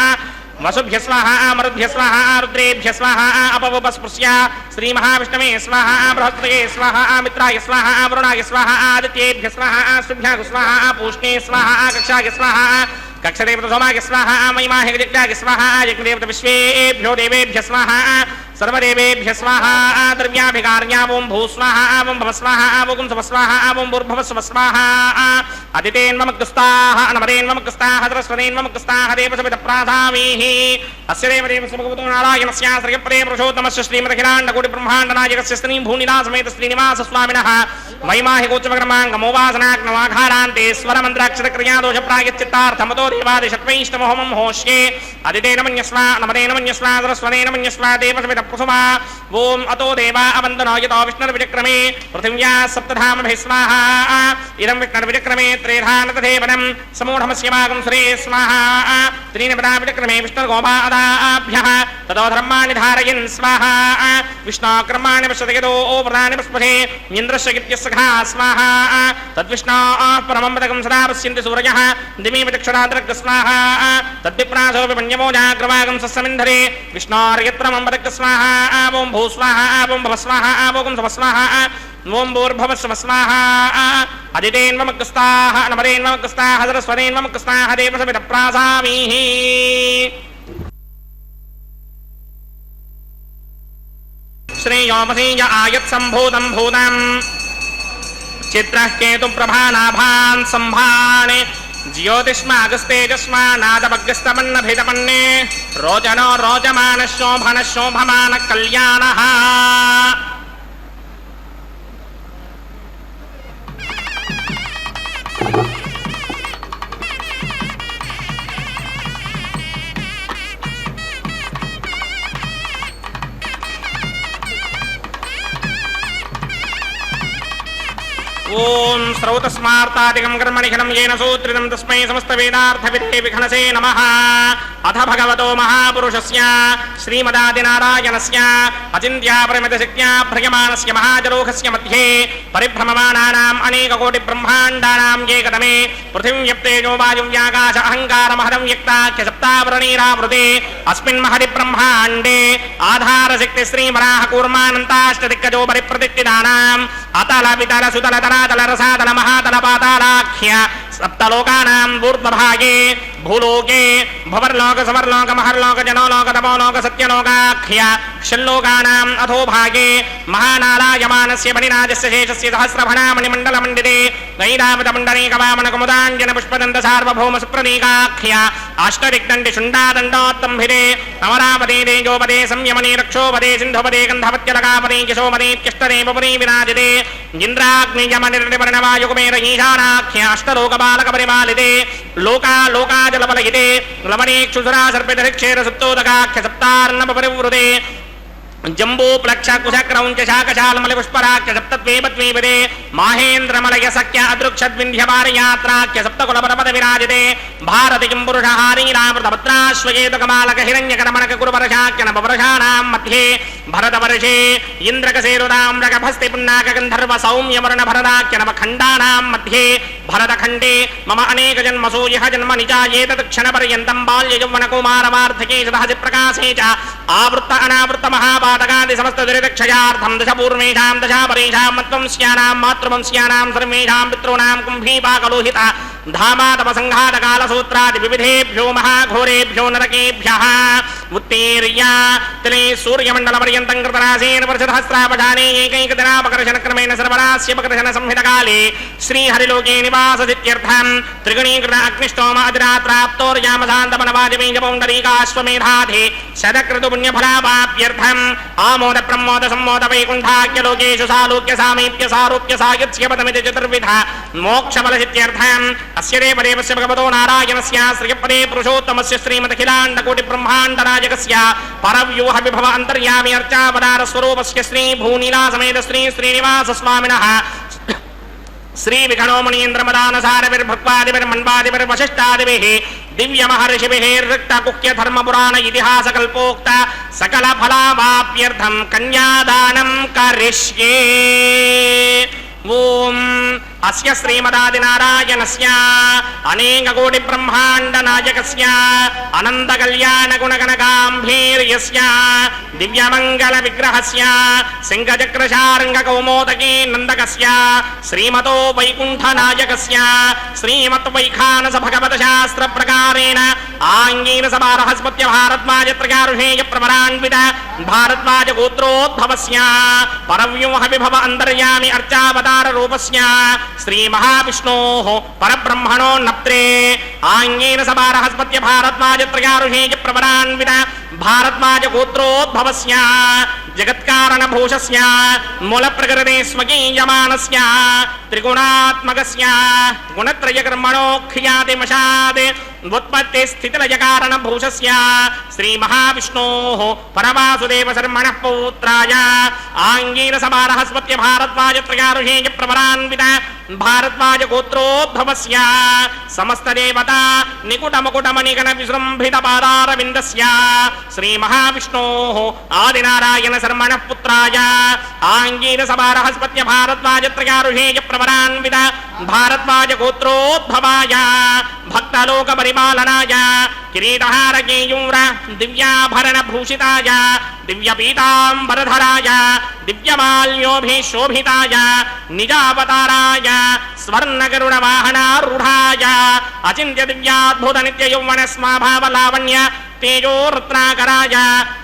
वसुभ्य स्वाहा मरुद्भ्य स्वाहा रुद्रेभ्य स्वाहा अपवपस्पृश्य श्री महाविष्णवे स्वाहा बृहस्पतये स्वाहा मित्राय स्वाहा वरुणाय स्वाहा आदित्येभ्य स्वाहा शुभ्याय स्वाहा पूष्णे स्वाहा कक्षाय स्वाहा कक्षदेवत सोमाय स्वाहा महिमाहि जगत्याय स्वाहा यज्ञदेवत विश्वेभ्यो देवेभ्य स्वाहा सर्वदेवेभ्य स्वाहा द्रव्याभिकार्या ओं भू स्वाहा ओं भव स्वाहा ओं सव स्वाहा ओं भूर्भुव स्व स्वाहा अदितेन्वमग्स्ताः नमदेन्वमग्स्ताः सरस्वतीन्वमग्स्ताः देवसवितप्राधामीहि अस्य देवदेवस्य भगवतो नारायणस्य श्रीपदे पुरुषोत्तमस्य श्रीमदखिलाण्डकोटिब्रह्माण्डनायकस्य श्री भूनिलासमेत श्रीनिवासस्वामिनः महिमाहि गोचमग्रमाङ्गमोवासनाग्नवाघारान्ते स्वरमन्त्राक्षरक्रियादोषप्रायच्चित्तार्थमतो देवादिशत्वैष्णवहोमं होष्ये अदितेन मन्यस्वा नमदेन मन्यस्वा सरस्वतेन मन्यस्वा देवसवितप्रसुमा ओम अतो देवा अवन्दनो यतो विष्णुर्विचक्रमे पृथिव्या सप्तधामभिः स्वाहा इदं विष्णुर्विचक्रमे त्रेधानतथेवनं समूढमस्य मागं सुरे स्वाहा त्रीनिपदा विचक्रमे विष्णुर्गोपादाभ्यः ततो धर्माणि धारयन् स्वाहा विष्णुकर्माणि पश्यतयतो प्रधानि पुष्पे इन्द्रस्य गित्यस्सखा स्वाहा तद्विष्णोः परमं पदकं सदा पश्यन्ति सूरयः दिवि विचक्षुराद्रक् स्वाहा तद्विप्रासो विपण्यमो जाग्रवागं सस्समिन्धरे विष्णोर्यत्रमं पदक् स्वाहा ओं भू स्वाहा ओं भव स्वाहा ओं सव स्वाहा ओं भूर्भुवः स्वः स्वाहा अदितेन्वमग्स्ताः नमदेन्वमग्स्ताः सरस्वतेन्वमग्स्ताः देवसवितप्रासामीहि श्रेयोपसीय आयत्सम्भूतं भूतं चित्रः केतुप्रभानाभान् सम्भाणे ज्योतिष्मागस्तेजस्मा नादभग्स्तमन्नभितपन्ने रोचनो रोचमानः शोभनः शोभमानः कल्याणः ओम स्रौतस्मार्तादिकं कर्मणिखनं येन सूत्रितं तस्मै समस्तवेदार्थविदे विघ्नसे नमः अथ भगवतो महापुरुषस्य श्रीमदादिनारायणस्य अचिन्त्यापरिमितशक्त्या भ्रयमाणस्य महाजलोकस्य मध्ये परिभ्रममाणानाम् अनेककोटिब्रह्माण्डानां एकतमे पृथिव्यप्तेजो वायुव्याकाश अहङ्कारमहदं व्यक्ताख्य सप्तावरणीरावृते अस्मिन् महदिब्रह्माण्डे आधारशक्ति श्रीवराहकूर्मानन्ताष्टदिक्कजो परिप्रतिष्ठितानाम् अतल वितल सुतल तलातल रसातल महातल पातालाख्य सप्तलोकानां ऊर्ध्वभागे भूलोके भवर्लोक समर्लोक महर्लोक जनोलोक तपोलोक सत्यलोकाख्य षल्लोकानाम् अधोभागे महानारायमानस्य मणिराजस्य शेषस्य सहस्रभणामणिमण्डलमण्डिते गैरावतमण्डलीकवामनकुमुदाञ्जन पुष्पदन्त सार्वभौम सुप्रतीकाख्य अष्टदिग्दण्डि शुण्डादण्डोत्तम्भिते अमरावते तेजोपदे संयमने रक्षोपदे सिन्धुपदे गन्धवत्यलकापदे यशोपदेत्यष्टदेवपुरी विराजिते इन्द्राग्नियमनिर्निवर्णवायुकुमेर ईशानाख्य अष्टलोकबालकपरिपालिते लोका लोकाजलबलहिते लवणेक्षुसुरा सर्पितरिक्षेर सुप्तोदकाख्य सप्तार्णवपरिवृते जम्बू प्लक्ष कुशक्रौञ्च शाकशालमलि पुष्पराख्य सप्तद्वीपद्वीपदे माहेन्द्रमलय सख्य अदृक्षद्विन्ध्यपारयात्राख्य सप्तकुलपदपद विराजिते भारति किं पुरुषहारीरामृतभद्राश्वयेतकमालक हिरण्यकरमणक कुरुवर्षाख्य नववर्षाणां मध्ये भरतवर्षे इन्द्रकसेरुदाम्रकभस्ति पुन्नाक गन्धर्व सौम्यवर्ण भरदाख्य नवखण्डानां मध्ये भरतखण्डे मम अनेकजन्मसु यः जन्म निजायेतत्क्षणपर्यन्तं बाल्ययौवनकुमारवार्धके सदहसि प्रकाशे च आवृत्त अनावृत्त महापातकादि समस्त दुरितक्षयार्थं दशपूर्वेषां दशापरेषां मत्वंस्यानां मातृवंस्यानां सर्वेषां पितॄणां कुम्भीपाकलोहित धामातपसङ्घातकालसूत्रादि विविधेभ्यो महाघोरेभ्यो नरकेभ्यः उत्तीर्य तिले सूर्यमण्डलपर्यन्तं कृतरासेन वर्षसहस्रावधाने एकैकदिनापकर्षणक्रमेण सर्वरास्यपकर्षणसंहितकाले श्रीहरिलोके निवासदित्यर्थं त्रिगुणीकृत अग्निष्टोम अधिरात्राप्तोर्यामसान्तमनवाजमीजपौण्डरीकाश्वमेधाधे शतक्रतुपुण्यफलावाप्यर्थम् आमोद प्रमोद सम्मोद वैकुण्ठाख्यलोकेषु सालोक्य सामीप्य सारूप्य सायुज्य पदमिति चतुर्विधा मोक्षफलसित्यर्थम् अस्य देवदेवस्य भगवतो नारायणस्य श्रीपदे पुरुषोत्तमस्य श्रीमदखिलाण्डकोटिब्रह्माण्डनायकस्य परव्यूह विभव अन्तर्यामि अर्चावतार स्वरूपस्य श्री भूनीलासमेत श्री श्रीनिवासस्वामिनः श्री विघणोमणीन्द्रमदानसारभिर्भक्वादिभिर्मन्वादिभिर्वशिष्टादिभिः दिव्य महर्षिभिः ऋक्तकुह्य धर्मपुराण इतिहास कल्पोक्त सकल फलावाप्यर्थं कन्यादानं करिष्ये। ओम అస్య శ్రీమదాదినారాయణస్య అనేక కోటి బ్రహ్మాండ నాయకస్య అనంత కళ్యాణ గుణగణగాంభీర్యస్య దివ్యమంగళ విగ్రహస్య సింగచక్రశార్ంగ కౌమోదకీ నందకస్య శ్రీమతో వైకుంఠ నాయకస్య శ్రీమత్ వైఖానస భగవత శాస్త్ర ప్రకారేణ ఆంగీన సమారహస్పత్య భారద్వాజ త్రయారుషేయ ప్రవరాన్విత భారద్వాజ గోత్రోద్భవస్య పరవ్యూహ విభవ అంతర్యామి అర్చావతార రూపస్య శ్రీ మహావిష్ణోః పరబ్రహ్మణో నప్త్రే ఆంగీన సమారహస్పత్య భారద్వాజ త్రయారుషేయ ప్రవరాన్విత భారద్వాజ గోత్రోద్భవస్య జగత్కారణ భూషస్య మూల ప్రకృతి స్వకీయమానస్య త్రిగుణాత్మకస్య గుణత్రయ కర్మణో ఖ్యాతిమశాద్ ఉత్పత్తి స్థితిలయ కారణ భూషస్య శ్రీ మహావిష్ణోః పరవాసుదేవ శర్మణః పౌత్రాయ ఆంగీర సమారహస్పత్య భారద్వాజ త్రయారుషేయ ప్రవరాన్విత భారద్వాజ గోత్రోద్భవస్య సమస్త దేవత నికుట ముకుట మణిగణ విజృంభిత పాదారవిందస్య శ్రీ మహావిష్ణోః ఆదినారాయణ శర్మణః పుత్రాయ ఆంగీర సమారహస్పత్య భారద్వాజ త్రయారుషేయ ప్రవరాన్విత భారద్వాజ గోత్రోద్భవాయ భక్తలోక పరిపాలనాయ కిరీటహార కేయూర దివ్యాభరణ భూషితాయ దివ్యపీతాంబరధరాయ దివ్యమాల్యోభిశోభితాయ నిజావతారాయ స్వర్ణగరుడ వాహనారూఢాయ అచింత్య దివ్యాద్భుత నిత్య యౌవన స్వభావ లావణ్య తేజో రత్నాకరాయ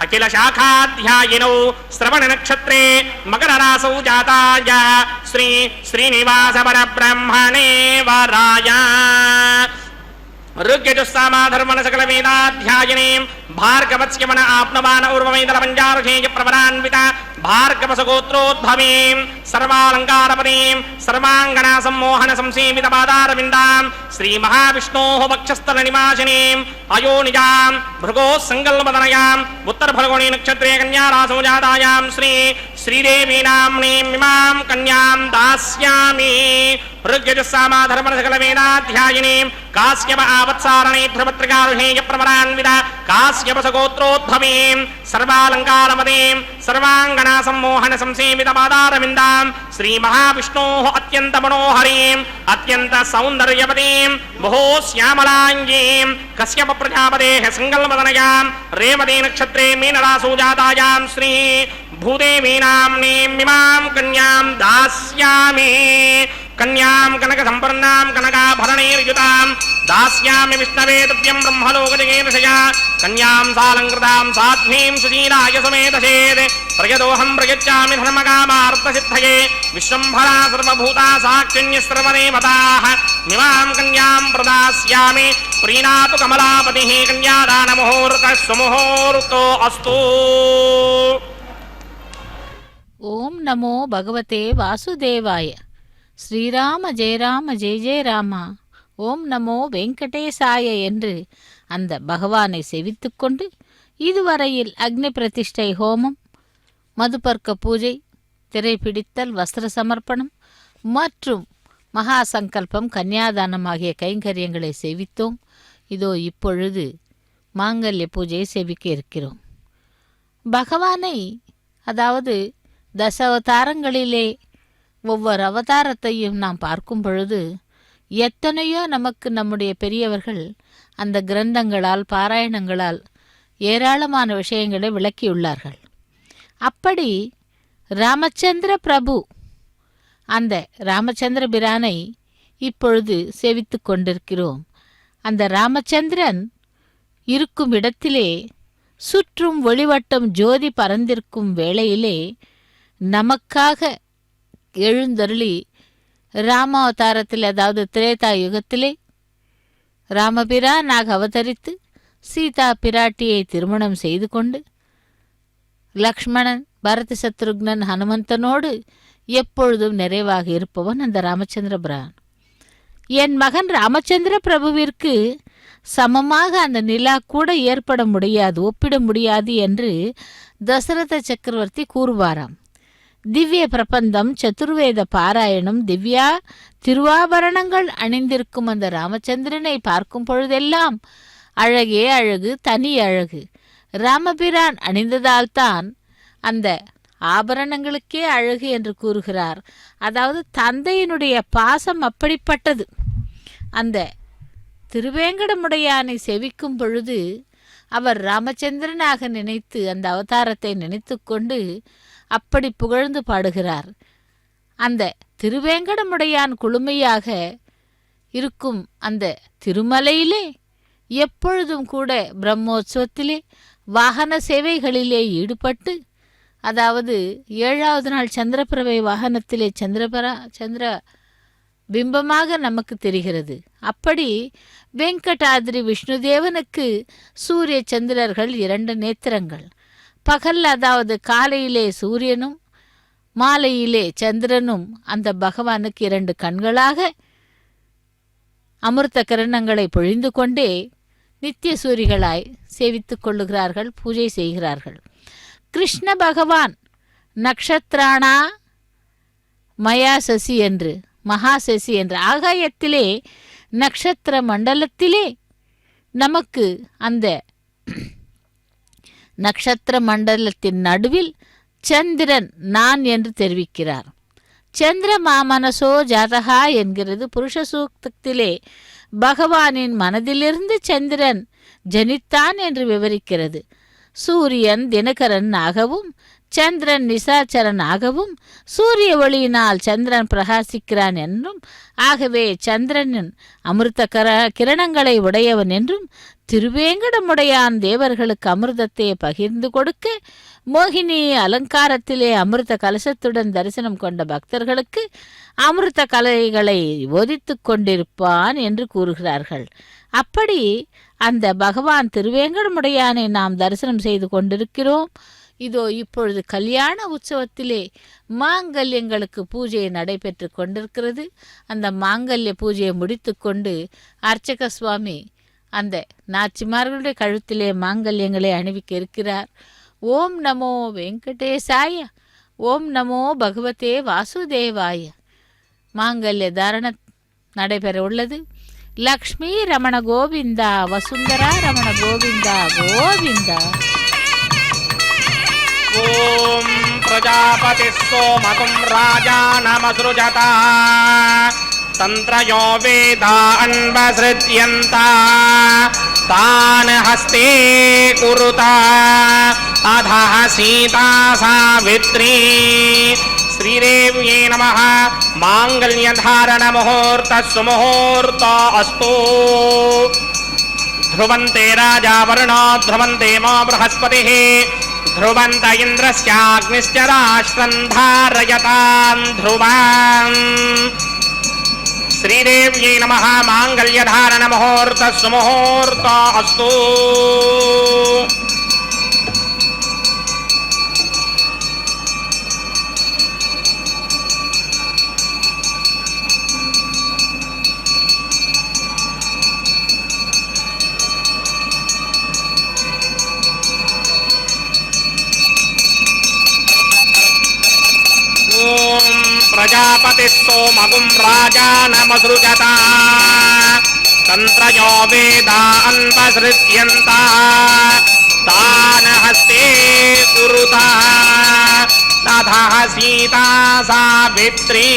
అఖిల శాఖాధ్యాయినౌ శ్రవణ నక్షత్రే మకర రాసౌ జాతాయ శ్రీ శ్రీనివాస పరబ్రహ్మణే వరాయ ఋగ్యజుస్సామాధర్మణ సకల వేదాధ్యాయనీం భార్గవస్యమన ఆప్నవాన ఉర్వమేదల పంచారుషేయ ప్రవరాన్విత భార్గవస గోత్రోద్భవీం సర్వాలంకారపదీం సర్వాంగనా సమ్మోహన సంసేవిత పాదారవిందాం శ్రీ మహావిష్ణోః వక్షస్థల నివాసినీం అయోనిజాం భృగో సంకల్పదనయాం ఉత్తర ఫల్గుణీ నక్షత్రే కన్యారాసౌ జాతాయాం శ్రీ శ్రీదేవీ నామ్నీం ఇమాం కన్యాం దాస్యామి ఋగ్యజుస్సామాధర్మణ సకల వేదాధ్యాయనీం కాశ్యప ఆవత్సారణే ధ్రువత్రికారుషేయ ప్రవరాన్విత కాశ్యపస గోత్రోద్భవీం సర్వాలంకారమదీం సర్వాంగనా సమ్మోహన సంసేవిత పాదారవిందాం శ్రీ మహావిష్ణోః అత్యంత మనోహరీం అత్యంత సౌందర్యవతీం బహో శ్యామలాంగీం కశ్యప ప్రజాపతేః సంకల్పదనయాం రేవతీ నక్షత్రే మీనరాసౌ జాతాయాం శ్రీ భూదేవీ నామ్నీం ఇమాం కన్యాం దాస్యామి కన్యాం కనక సంపన్నాం కనకాభరణైర్యుతాం దాస్యామి విష్ణవే తుభ్యం బ్రహ్మలోకజగేదశయా కన్యాం సాలంకృతాం సాధ్వీం సుశీలాయ సమేతసేద్ ప్రయదోహం ప్రయచ్చామి ధర్మకామార్థసిద్ధయే విశ్వంభరా సర్వభూతా సాక్షిణ్య సర్వదేవతాః మిమాం కన్యాం ప్రదాస్యామి ప్రీణాతు కమలాపతిః కన్యాదాన ముహూర్తః సుముహూర్తో అస్తు. ఓం నమో భగవతే వాసుదేవాయ. ஸ்ரீராம ஜெயராம ஜெய ஜெய ராமா, ஓம் நமோ வெங்கடேசாய என்று அந்த பகவானை செவித்து கொண்டு இதுவரையில் அக்னி பிரதிஷ்டை ஹோமம், மதுபர்க்க பூஜை, திரைப்பிடித்தல், வஸ்திர சமர்ப்பணம் மற்றும் மகா சங்கல்பம், கன்னியாதானம் ஆகிய கைங்கரியங்களை செவித்தோம். இதோ இப்பொழுது மாங்கல்ய பூஜையை செவிக்க இருக்கிறோம். பகவானை, அதாவது தசாவதாரங்களிலே ஒவ்வொரு அவதாரத்தையும் நாம் பார்க்கும் பொழுது எத்தனையோ நமக்கு நம்முடைய பெரியவர்கள் அந்த கிரந்தங்களால் பாராயணங்களால் ஏராளமான விஷயங்களை விளக்கியுள்ளார்கள். அப்படி ராமச்சந்திர பிரபு, அந்த ராமச்சந்திர பிரானை இப்பொழுது சேவித்து கொண்டிருக்கிறோம். அந்த ராமச்சந்திரன் இருக்கும் இடத்திலே சுற்றும் ஒளிவட்டம் ஜோதி பறந்திருக்கும் வேளையிலே நமக்காக எழுந்தருளி ராமாவதாரத்தில், அதாவது திரேதா யுகத்திலே ராமபிரானாக அவதரித்து சீதா பிராட்டியை திருமணம் செய்து கொண்டு லக்ஷ்மணன், பரத சத்ருக்னன், ஹனுமந்தனோடு எப்பொழுதும் நிறைவாக இருப்பவன் அந்த ராமச்சந்திர பிரான். என் மகன் ராமச்சந்திர பிரபுவிற்கு சமமாக அந்த நிலா கூட ஏற்பட முடியாது, ஒப்பிட முடியாது என்று தசரத சக்கரவர்த்தி கூறுவாராம். திவ்ய பிரபந்தம், சதுர்வேத பாராயணம், திவ்யா திருவாபரணங்கள் அணிந்திருக்கும் அந்த ராமச்சந்திரனை பார்க்கும் பொழுதெல்லாம் அழகே அழகு, தனி அழகு. ராமபிரான் அணிந்ததால்தான் அந்த ஆபரணங்களுக்கே அழகு என்று கூறுகிறார். அதாவது தந்தையினுடைய பாசம் அப்படிப்பட்டது. அந்த திருவேங்கடமுடையானை செவிக்கும் பொழுது அவர் ராமச்சந்திரனாக நினைத்து அந்த அவதாரத்தை நினைத்து கொண்டு அப்படி புகழ்ந்து பாடுகிறார். அந்த திருவேங்கடமுடையான் குளுமையாக இருக்கும் அந்த திருமலையிலே எப்பொழுதும் கூட பிரம்மோற்சவத்திலே வாகன சேவைகளிலே ஈடுபட்டு, அதாவது 7வது நாள் சந்திரபிரபை வாகனத்திலே சந்திர பிம்பமாக நமக்கு தெரிகிறது. அப்படி வெங்கடாதிரி விஷ்ணுதேவனுக்கு சூரிய சந்திரர்கள் 2 நேத்திரங்கள். பகல், அதாவது காலையிலே சூரியனும் மாலையிலே சந்திரனும் அந்த பகவானுக்கு 2 கண்களாக அமிர்த கிரணங்களை பொழிந்து கொண்டே நித்திய சூரிகளாய் சேவித்துக் கொள்ளுகிறார்கள், பூஜை செய்கிறார்கள். கிருஷ்ண பகவான் நக்ஷத்ராணா மயா சசி என்று, மகாசசி என்று ஆகாயத்திலே நக்ஷத்திர மண்டலத்திலே நமக்கு அந்த நக்ஷத்திர மண்டலத்தின் நடுவில் சந்திரன் நான் என்று தெரிவிக்கிறார். சந்திர மாமனசோ ஜாதகா என்கிறது புருஷ சூக்தத்திலே. பகவானின் மனதிலிருந்து சந்திரன் ஜனித்தான் என்று விவரிக்கிறது. சூரியன் தினகரன் ஆகவும் சந்திரன் நிசாச்சரன் ஆகவும் சூரிய ஒளியினால் சந்திரன் பிரகாசிக்கிறான் என்றும், ஆகவே சந்திரனின் அமிர்த கிரணங்களை உடையவன் என்றும், திருவேங்கடமுடையான் தேவர்களுக்கு அமிர்தத்தை பகிர்ந்து கொடுக்க மோகினி அலங்காரத்திலே அமிர்த கலசத்துடன் தரிசனம் கொண்ட பக்தர்களுக்கு அமிர்த கலைகளை போதித்து கொண்டிருப்பான் என்று கூறுகிறார்கள். அப்படி அந்த பகவான் திருவேங்கடமுடையானை நாம் தரிசனம் செய்து கொண்டிருக்கிறோம். இதோ இப்பொழுது கல்யாண உற்சவத்திலே மாங்கல்யங்களுக்கு பூஜை நடைபெற்று கொண்டிருக்கிறது. அந்த மாங்கல்ய பூஜையை முடித்து கொண்டு அர்ச்சக சுவாமி அந்த நாச்சிமார்களுடைய கழுத்திலே மாங்கல்யங்களை அணிவிக்க இருக்கிறார். ஓம் நமோ வெங்கடேசாய, ஓம் நமோ பகவதே வாசுதேவாய. மாங்கல்ய தாரண நடைபெற உள்ளது. லக்ஷ்மி ரமண கோவிந்தா, வசுந்தரா ரமண கோவிந்தா கோவிந்தா. ஓம் பிரஜாபதி சோமகும் ராஜானமஸ்ருஜதா தந்த்ரயோ வேதா அன்பஸ்ருத்யந்தா தான் ஹஸ்தே குருதா அதஹ சீதா சாவித்ரி. ஸ்ரீதேவ்யே நமः. மாங்கல்யதாரண முகூர்த்த சுமுகூர்த்த அஸ்து. ध्रुवन्ते राजा वरुणो ध्रुवन्ते मो बृहस्पतिः ध्रुवन्त इन्द्रस्याग्निश्च राष्ट्रम् धारयताम् ध्रुवाम्. श्रीदेव्यै नमः. माङ्गल्यधारण मुहूर्त सुमुहूर्त अस्तु. प्रजापति सोमगुं राजानमसृजता तन्त्रयो वेदा अन्वसृज्यन्ता तान् हस्ते कुरुता तथा सीता सावित्री.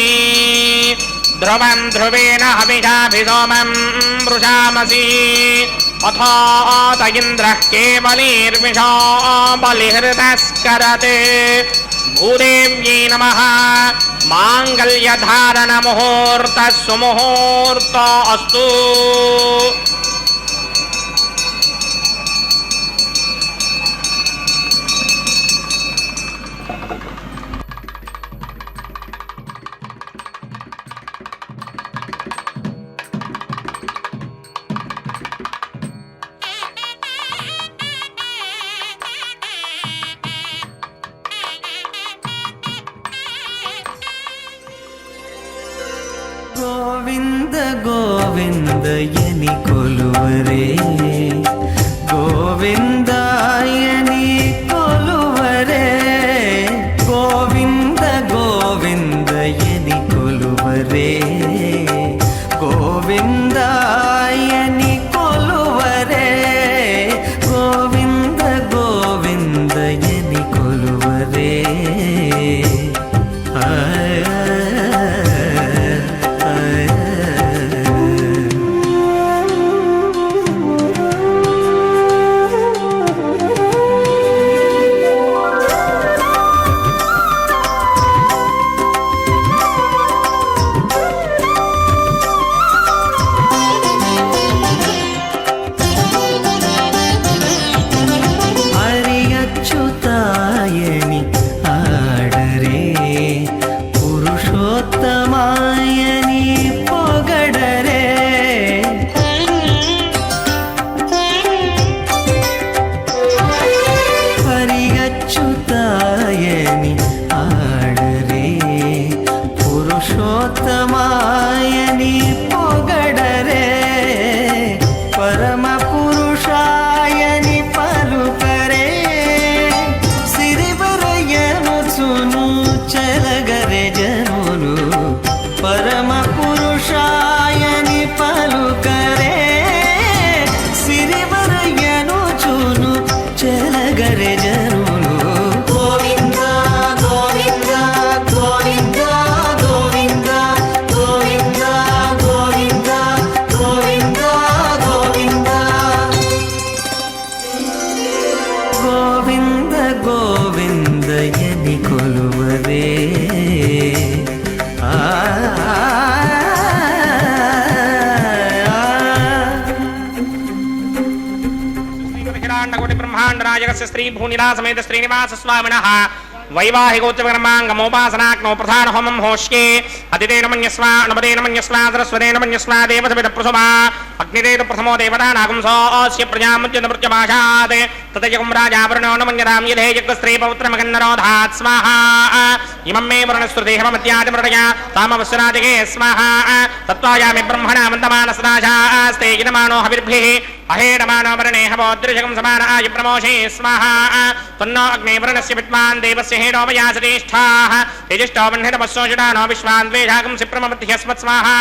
ध्रुवं ध्रुवेण हविषाभिसोमं वृषामसि अथो त इन्द्रः केवलीर्विषो बलिहृतस्करते. भूदेव्यै नमः. माङ्गल्यधारण मुहूर्त सुमुहूर्त अस्तु. ಗೋವಿಂದ ಗೋವಿಂದ ಎನಿ ಕೊಲುವರೇ, ಗೋವಿಂದ ಎನಿ ಕೊಲುವರೇ, ಗೋವಿಂದ ಗೋವಿಂದ ಎನಿ ಕೊಲುವರೇ, ಗೋವಿಂದ ಎನಿ ಕೊಲುವರೇ, ಗೋವಿಂದ ಗೋವಿಂದ ಎನಿ ಕೊಲುವರೇ. ब्रह्माण्डराजकस्य स्त्री भूनिला समेत श्रीनिवास स्वामिनः वैवाहिकोच्चकर्माङ्गमोपासनाग्नौ प्रधान होमं होष्ये अदितेन मन्यस्वा अनुपदेन मन्यस्वा सरस्वतेन मन्यस्वा देवसविदप्रसुमा अग्निदेव प्रथमो देवतानागुंसोऽस्य प्रजामुच्यतमृत्यभाषात् ततयगुं राजावरुणो न मन्यतां यधे यज्ञस्त्री पौत्रमगन्नरोधात् स्वाहा इमं मे वरुणस्तुदेहमत्यादिमृडया तामवस्सरादिके स्वाहा तत्त्वायामि ब्रह्मणा मन्दमानसदाशास्ते यजमानो हविर्भिः अहेडमानो वरणे हवोदृशकं समान आयुप्रमोषे स्वाहा तन्नो अग्ने वरुणस्य विद्वान् देवस्य हेडोपयासतिष्ठाः यजिष्ठो वह्नितमस्सोषडानो विश्वान् द्वेषाकं सिप्रममध्यस्मत् स्वाहा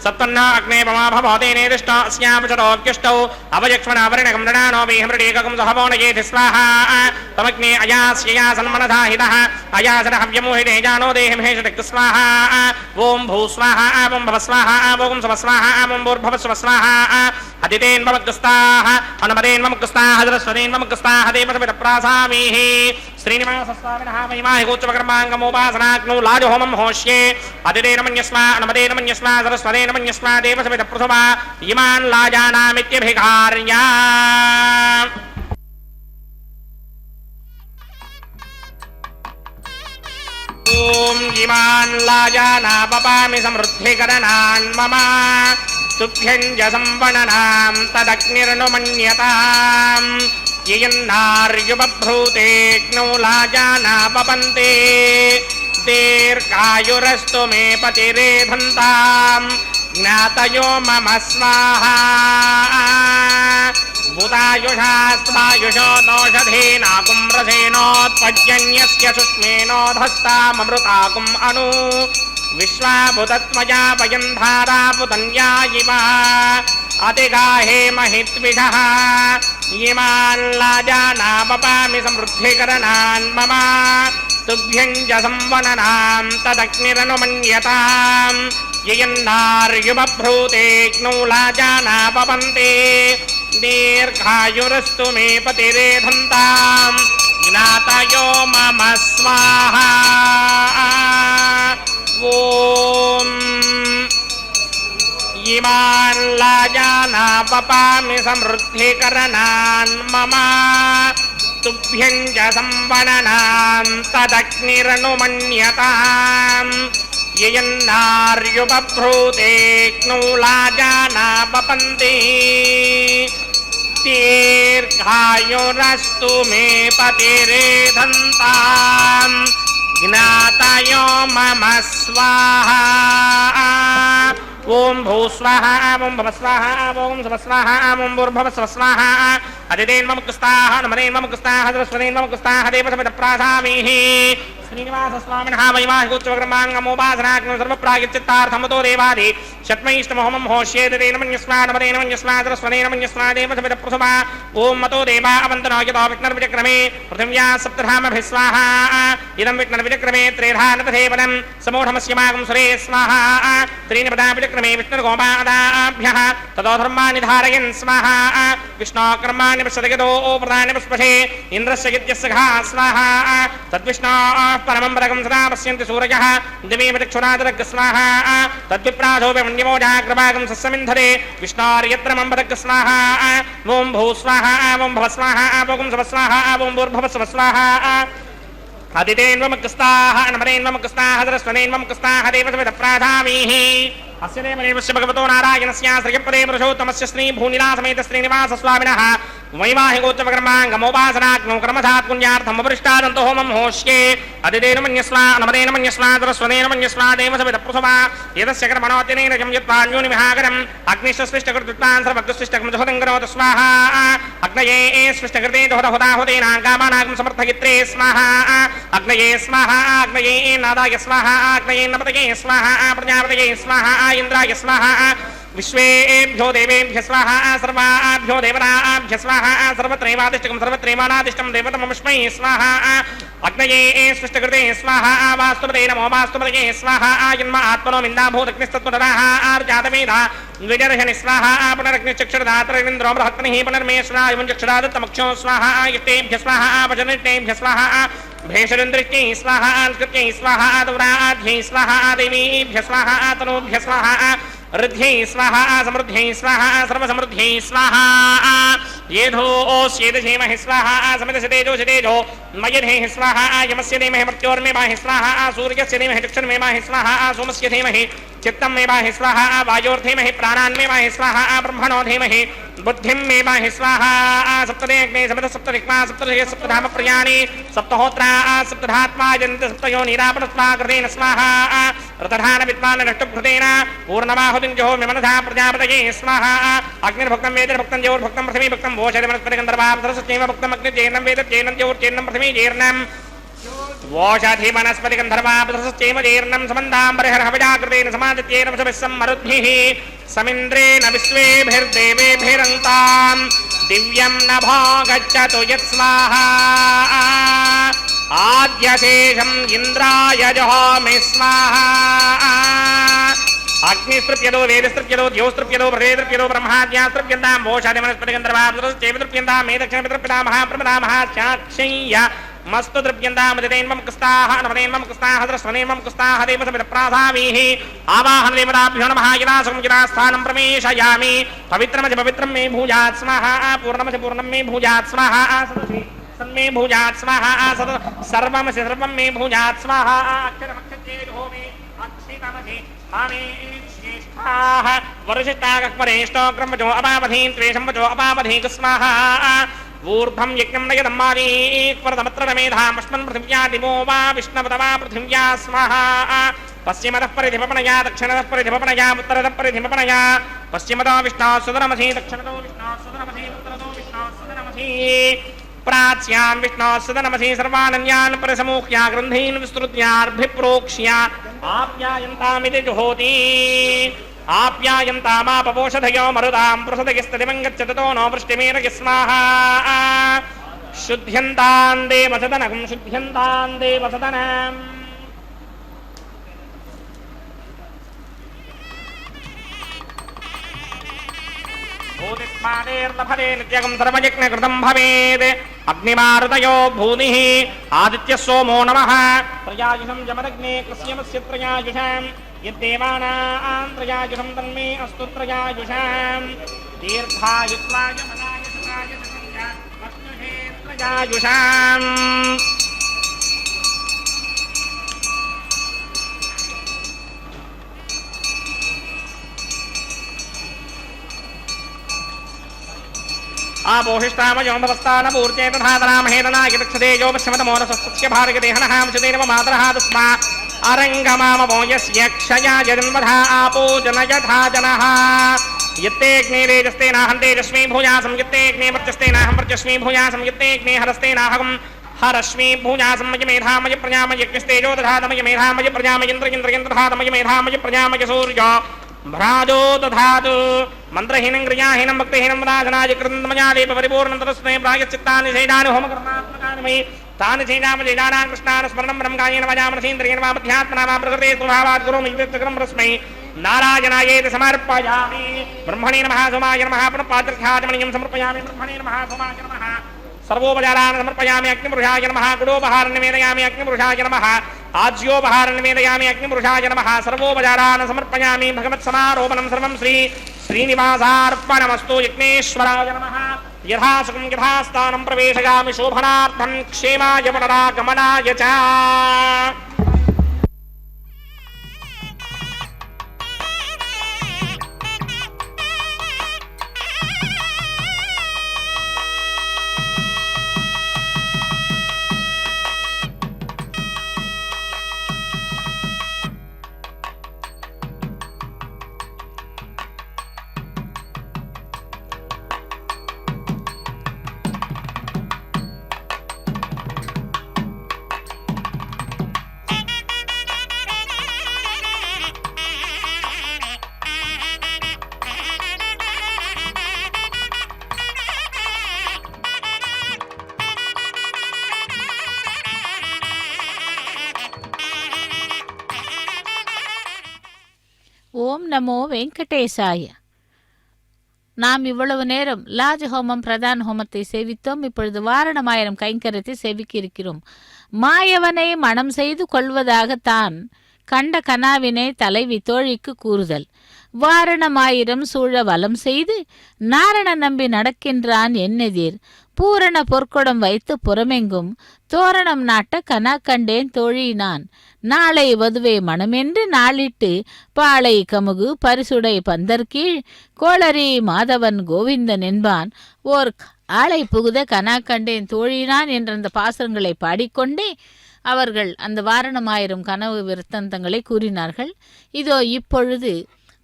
सत्तन्नो अग्ने पमा भवो तेनेदिष्टो अस्यापचरोऽप्युष्टौ अवयक्ष्मणा वरुणकं नडानो विहमृडेककं सहवो नयेति स्वाहा तमग्ने अयास्यया सन्मनधाहितः अयासन हव्यमोहिते जानो देहमहेषटिक् स्वाहा ॐ भू स्वाहा ॐ भव स्वाहा ॐ सव स्वाहा ॐ भूर्भुवः स्वः स्वाहा अदितेन्वमुक्तस्ताः अनुमदेन्वमुक्तस्ताः सरस्वतीन्वमुक्तस्ताः देवसविदप्रासामीः श्रीनिवासस्वामिनः वैवाहिकोच्चकर्माङ्गमोपासनाग्नौ लाजहोमं होष्ये अदितेन मन्यस्वा अनुमदेन मन्यस्वा सरस्वतेन मन्यस्वा देवसविदप्रसुमा इमान् लाजानामित्यभिघार्या ॐ इमान् लाजाना पपामि समृद्धिकरणान् मम तुभ्यञ्ज संवननां तदग्निर्नुमन्यताम् ययन्नार्युबभ्रूतेऽग्नौ लाजाना पपन्ते दीर्घायुरस्तु मे पतिरेधन्ताम् ज्ञातयो मम स्वाहा भूतायुषास्त्वायुषो नोषधेनाकुं रसेनोत्पज्यन्यस्य सुष्मेनोधस्ताममृताकुम् अनु विश्वाभुतत्मया वयन्धारापुतन्या इव अतिगाहे महित्विषः इमान् लाजाना पपामि समृद्धिकरणान् मम तुभ्यञ्ज संवननां तदग्निरनुमन्यताम् ययन्नार्युबभ्रूतेऽग्नौ लाजाना पपन्ते दीर्घायुरस्तु मे पतिरेधन्ताम् ज्ञातयो मम स्वाहा ॐ इमान् लाजाना पपामि समृद्धिकरणान् मम तुभ्यञ्ज संवननां तदग्निरनुमन्यताम् ययन्नार्युबभ्रूतेऽग्नौ लाजाना पपन्ते दीर्घायुरस्तु मे पतिरेधन्ताम् ज्ञातयो मम स्वाहा ॐ भू स्वाहा ॐ भव स्वाहा ॐ सव स्वाहा ॐ भूर्भुवः स्वः स्वाहा अदितेन्वमुक्तस्ताः अनुमदेन्वमुक्तस्ताः सरस्वतीन्वमुक्तस्ताः देवसविदप्रासामीः श्रीनिवासस्वामिनः वैवाहिकोच्चकर्माङ्गमोपासनाग्नौ सर्वप्रागिच्चित्तार्थमतो देवादि शत्मैष्टमहोमं होष्येदेन मन्यस्वा अनुमदेन मन्यस्वा सरस्वतेन मन्यस्वा देवसविदप्रसुमा ॐ मतो देवा अवन्तनो यतो विघ्नर्विचक्रमे पृथिव्या सप्तधामभिः स्वाहा इदं विघ्नर्विचक्रमे त्रेधानतथेवनं समूढमस्यमागं सुरे स्वाहा त्रीणि पदाभिचक्रमे विष्णुर्गोपादाभ्यः ततो धर्माणि धारयन् स्वाहा विष्णोकर्माणि पश्यतो प्रदानि पुष्पशे इन्द्रस्य यज्ञस्य घा स्वाहा तद्विष्णो परमं पदकं सदा पश्यन्ति सूरजः दिवीमचक्षुरादरग् स्वाहा तद्विप्राधोऽप्यमन्यमो जाग्रभागं सस्यमिन्धरे विष्णोर्यत्र मम पदक् स्वाहा ॐ भू स्वाहा ॐ भव स्वाहा ॐ सव स्वाहा ॐ भूर्भुवः स्वः स्वाहा अदितेन्वमुक्तस्ताः अनुमदेन्वमुक्तस्ताः सरस्वतेन्वमुक्तस्ताः देवसविदप्रासामीः अस्य देवदेवस्य भगवतो नारायणस्य श्रियपदे पुरुषोत्तमस्य श्री भूनिला समेत श्रीनिवासस्वामिनः वैवाहिकोच्चकर्माङ्गमोपासनाग्नौ कर्मधात् पुण्यार्थम् उपरिष्टादन्तो होमं होष्ये अदितेन मन्यस्वा अनुमदेन मन्यस्वा सरस्वतेन मन्यस्वा देवसविदप्रसुमा यदस्य कर्मणोऽत्यनेन यं यत्पान्योनिमिहागरम् अग्निश्वस्विष्टकृत्तान् सर्वग्रस्विष्टकं जुहदं करोतु स्वाहा अग्नये स्विष्टकृते जुहदहुदाहुतेनां कामानागं समर्थयित्रे स्वाहा अग्नये स्वाहा अग्नये नादाय स्वाहा अग्नये नपतये स्वाहा प्रजापतये स्वाहा इंद्राय स्वाहा विश्वेभ्यो देवेभ्य स्वाहा सर्वाभ्यो देवताभ्य स्वाहा सर्वत्रैवादिष्टकं सर्वत्रैवानादिष्टं देवतमस्मै स्वाहा अग्नये स्पष्टकृते स्वाहा वास्तुपते नमो वास्तुपतये स्वाहा जन्म आत्मनो मिन्दाभूतग्निस्तत्त्वतराः आर्जातमेधा द्विजर्षणि स्वाहा पुनरग्निश्चक्षुरदातरविन्द्रो बृहत्पनिः पुनर्मेश्वरायं चक्षुरादत्तमक्षो स्वाहा युक्तेभ्य स्वाहा वचनिष्ठेभ्य स्वाहा भेषरिन्द्रित्यै स्वाहा कृत्यै स्वाहा दौराध्यै स्वाहा देवीभ्य स्वाहा तनूभ्य स्वाहा ऋद्ध्यै स्वाहा समृद्ध्यै स्वाहा सर्वसमृद्ध्यै स्वाहा येधोऽस्येद धीमहि स्वाहा समितस्य तेजो मयधेहि स्वाहा यमस्य धीमहि मृत्योर्मेवाहि स्वाहा सूर्यस्य धीमहि चक्षुर्मेवाहि स्वाहा सोमस्य धीमहि चित्तं मेवाहि स्वाहा वायोर्धीमहि प्राणान्मेवाहि स्वाहा ब्रह्मणो धीमहि बुद्धिं मेवाहि स्वाहा सप्तदे अग्ने सप्त सप्तदिक्मा सप्तऋषयः सप्तधाम प्रियाणि सप्तहोत्रा सप्तधात्मा जन्त सप्तयो निरापणस्वाकृतेन स्वाहा रतधान विद्वान् रष्टुभृतेन पूर्णमाहुतिं जुहोमि मनसा प्रजापतये स्वाहा अग्निर्भक्तं वेदिर्भक्तं ज्योर्भक्तं पृथिवी भक्तं वोषधि वनस्पति गन्धर्वापधरसश्चैव भक्तं अग्निर्जेनं वेदर्जेनं ज्योर्जेनं पृथिवी जेर्नं वोषधि वनस्पति गन्धर्वापधरसश्चैव जेर्नं समन्दाम्बरहरहविजाकृतेन समादित्येन वशभिस्सं मरुद्भिः समिन्द्रेण विश्वेभिर्देवेभिरन्तां दिव्यं नभो गच्छतु यत्स्वाहा आद्यशेषम् इन्द्राय जहोमि स्वाहा अग्निस्तृप्यतो वेदस्तृप्यतो द्योस्तृप्यतो प्रदेतृप्यतो ब्रह्माद्यास्तृप्यन्तां वोषधि वनस्पति गन्धर्वापधरसश्चैव तृप्यन्तां मे दक्षिणपितृप्यता महाप्रमदा महाचाक्षय्य मस्तु द्रव्यन्तां मदितेन्वं कुस्ताः नवदेन्वं कुस्ताः द्रस्वनेन्वं कुस्ताः देवसमितप्राधावीः आवाहन देवताभ्यो नमः यदासं यदास्थानं प्रवेशयामि पवित्रमच पवित्रं मे भूयात् स्वाहा पूर्णमच पूर्णं मे भूयात् स्वाहा सदसि सन्मे भूयात् स्वाहा सर्वमसि सर्वं मे भूयात् स्वाहा अक्षरमक्षज्येजो मे अक्षितमसि मामे श्रेष्ठाः वरिष्ठाः क्रमजो अपावधीं त्वेषं वचो अपावधीक स्वाहा ऊर्ध्वं यज्ञं नयदं मारीक्वरदमत्र मेधामश्मन् पृथिव्या दिवो वा विष्णवत वा पृथिव्या स्वाहा पश्चिमतः परिधिपपणया दक्षिणतः परिधिपपणया उत्तरतः परिधिपपणया पश्चिमतो विष्णोः सुदनमसि दक्षिणतो विष्णोः सुदनमसि उत्तरतो विष्णोः सुदनमसि प्राच्यान् विष्णोः सुदनमसि सर्वानन्यान् परिसमूह्य ग्रन्थीन् विस्तृत्यार्भिप्रोक्ष्य आप्यायन्तामिति जुहोति आप्यायन्तामापपोषधयो मरुतां पृषदगिस्तदिवं गच्छततो नो वृष्टिमेरगि स्वाहा शुद्ध्यन्तां देवसदनं शुद्ध्यन्तां देवसदनम् भूतिस्मादेर्लभते नित्यगं सर्वयज्ञकृतं भवेत् अग्निमारुतयो भूतिः आदित्यः सोमो नमः प्रयायुषं जमदग्ने कृष्यमस्य त्रयायुषाम् यद्देवानां त्रयायुषं तन्मे अस्तु त्रयायुषां दीर्घायुष्माय मदाय सुखाय सुखं वक्ष्णुषे त्रयायुषाम् आपोहिष्टामयो भवस्तानपूर्जे तथातरामहेदनाय दक्षतेजो पश्यमतमोरसस्य भारगदेहनः मुचतेनव मातरः तस्मा अरङ्गमामवो यस्य क्षयाय जन्मधा आपो जनयथा जनः यत्तेऽग्ने तेजस्तेनाहं तेजस्मी भूयासं यत्तेऽग्ने वर्चस्तेनाहं वर्चस्मी भूयासं यत्तेऽग्ने हरस्तेनाहं हरश्मी भूयासं मयि मेधामयि प्रजामयि यज्ञस्तेजो दधातमयि मेधामयि प्रजामयिन्द्रयन्द्रयन्द्र दधातमयि मेधामयि प्रजामयि सूर्यो भ्राजो दधातु मंत्रहीनं क्रियाहीनं भक्तिहीनं वदाधनाय कृतमया लेप परिपूर्णं तदस्मै प्रायश्चित्तानि शैलानि होमकर्मात्मकानि मयि तानि शैलामशैलानां कृष्णान् स्मरणं ब्रह्मकायेन वजामनसीन्द्रियेण वा बुद्ध्यात्मना वा प्रकृते स्वभावात् गुरुं युक्तक्रं रस्मै नारायणायेति समर्पयामि ब्रह्मणे नमः सोमाय नमः पुनः पात्रख्यातमणिं समर्पयामि ब्रह्मणे नमः सोमाय नमः सर्वोपचारान् समर्पयामि अग्निपुरुषाय नमः गुडोपहारं निवेदयामि अग्निपुरुषाय नमः आज्योपहारं निवेदयामि अग्निपुरुषाय नमः सर्वोपचारान् समर्पयामि भगवत्समारोपणं सर्वं श्रीनिवासार्पणमस्तु यज्ञेश्वराय नमः यथा सुखं यथा स्थानं प्रवेशयामि शोभनार्थं क्षेमाय पुनरागमनाय च ஓம் நமோ வெங்கடேசாய. நாம் இவ்வளவு நேரம் லாஜ ஹோமம் பிரதான ஹோமத்தை சேவித்தோம். இப்பொழுது வாரணமாயிரம் கைங்கரத்தை சேவிக்க இருக்கிறோம். மாயவனை மனம் செய்து கொள்வதாக தான் கண்ட கனாவினை தலைவி தோழிக்கு கூறுதல். வாரணமாயிரம் சூழ வலம் செய்து நாரண நம்பி நடக்கின்றான் என்னெதிர் பூரண பொற்கொடம் வைத்து புறமெங்கும் தோரணம் நாட்ட கனா கண்டேன் தோழினான் நாளை வதுவே மனமென்று நாளிட்டு பாளை கமுகு பரிசுடை பந்தர்கீழ் கோளரி மாதவன் கோவிந்தன் என்பான் ஓர் ஆளை புகுத கனா கண்டேன் தோழினான் என்ற அந்த பாசுரங்களை பாடிக்கொண்டே அவர்கள் அந்த வாரணமாயிரம் கனவு விருத்தந்தங்களை கூறினார்கள். இதோ இப்பொழுது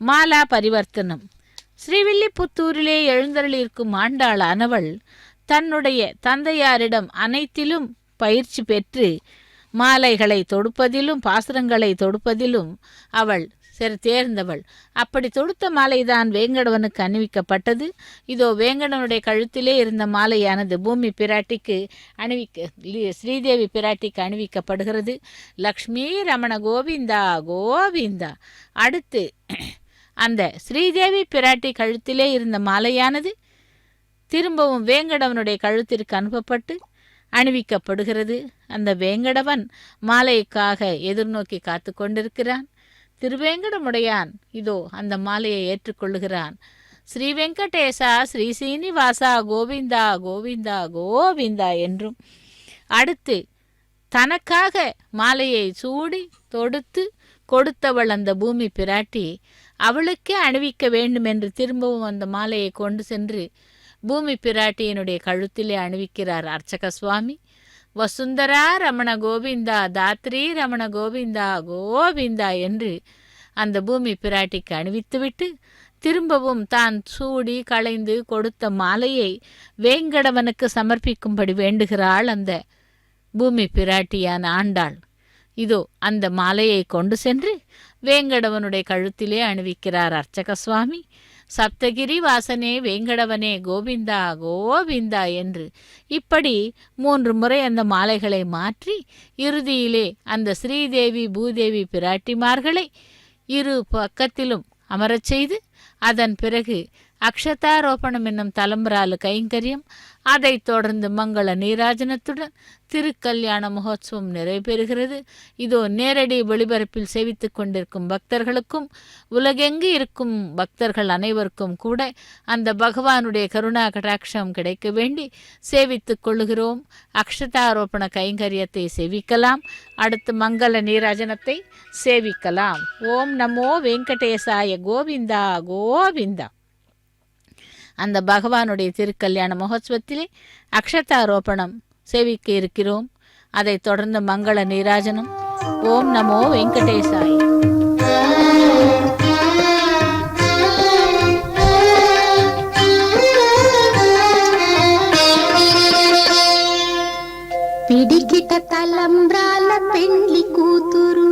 மாலா பரிவர்த்தனம். ஸ்ரீவில்லிபுத்தூரிலே எழுந்தருளிருக்கும் ஆண்டாளானவள் தன்னுடைய தந்தையாரிடம் அனைத்திலும் பயிற்சி பெற்று மாலைகளை தொடுப்பதிலும் பாசுரங்களை தொடுப்பதிலும் அவள் தேர்ந்தவள். அப்படி தொடுத்த மாலைதான் வேங்கடவனுக்கு அணிவிக்கப்பட்டது. இதோ வேங்கடவனுடைய கழுத்திலே இருந்த மாலையானது பூமி பிராட்டிக்கு ஸ்ரீதேவி பிராட்டிக்கு அணிவிக்கப்படுகிறது. லக்ஷ்மி ரமண கோவிந்தா கோவிந்தா. அடுத்து அந்த ஸ்ரீதேவி பிராட்டி கழுத்திலே இருந்த மாலையானது திரும்பவும் வேங்கடவனுடைய கழுத்திற்கு அனுப்பப்பட்டு அணிவிக்கப்படுகிறது. அந்த வேங்கடவன் மாலைக்காக எதிர்நோக்கி காத்து கொண்டிருக்கிறான். திருவேங்கடமுடையான் இதோ அந்த மாலையை ஏற்றுக்கொள்ளுகிறான். ஸ்ரீ வெங்கடேசா ஸ்ரீ சீனிவாசா கோவிந்தா கோவிந்தா கோவிந்தா என்றும், அடுத்து தனக்காக மாலையை சூடி தொடுத்து கொடுத்தவள் அந்த பூமி பிராட்டி அவளுக்கே அணிவிக்க வேண்டும் என்று திரும்பவும் அந்த மாலையை கொண்டு சென்று பூமி பிராட்டியினுடைய கழுத்திலே அணிவிக்கிறார் அர்ச்சக சுவாமி. வசுந்தரா ரமண கோவிந்தா தாத்ரி ரமண கோவிந்தா கோவிந்தா என்று அந்த பூமி பிராட்டிக்கு அணிவித்துவிட்டு திரும்பவும் தான் சூடி களைந்து கொடுத்த மாலையை வேங்கடவனுக்கு சமர்ப்பிக்கும்படி வேண்டுகிறாள் அந்த பூமி பிராட்டியான ஆண்டாள். இதோ அந்த மாலையை கொண்டு சென்று வேங்கடவனுடைய கழுத்திலே அணிவிக்கிறார் அர்ச்சக சுவாமி. சப்தகிரி வாசனே வேங்கடவனே கோவிந்தா கோவிந்தா என்று இப்படி 3 முறை அந்த மாலைகளை மாற்றி இறுதியிலே அந்த ஸ்ரீதேவி பூதேவி பிராட்டிமார்களை இரு பக்கத்திலும் அமரச் செய்து அதன் பிறகு அக்ஷதாரோபணம் என்னும் தலம்பராலு கைங்கரியம், அதைத் தொடர்ந்து மங்கள நீராஜனத்துடன் திருக்கல்யாண மகோத்சவம் நிறைவேறுகிறது. இதோ நேரடி ஒளிபரப்பில் சேவித்துக் கொண்டிருக்கும் பக்தர்களுக்கும் உலகெங்கு இருக்கும் பக்தர்கள் அனைவருக்கும் கூட அந்த பகவானுடைய கருணா கடாட்சம் கிடைக்க வேண்டி சேவித்துக் கொள்ளுகிறோம். அக்ஷதாரோபண கைங்கரியத்தை சேவிக்கலாம். அடுத்து மங்கள நீராஜனத்தை சேவிக்கலாம். ஓம் நமோ வெங்கடேசாய கோவிந்தா கோவிந்தா. அந்த பகவானுடைய திருக்கல்யாண மகோத்சவத்திலே அக்ஷதாரோபணம் சேவிக்க இருக்கிறோம். அதைத் தொடர்ந்து மங்கள நீராஜனம். ஓம் நமோ வெங்கடேசாய். పిడికిట తలంబ్రాల పెండ్లి కూతురు,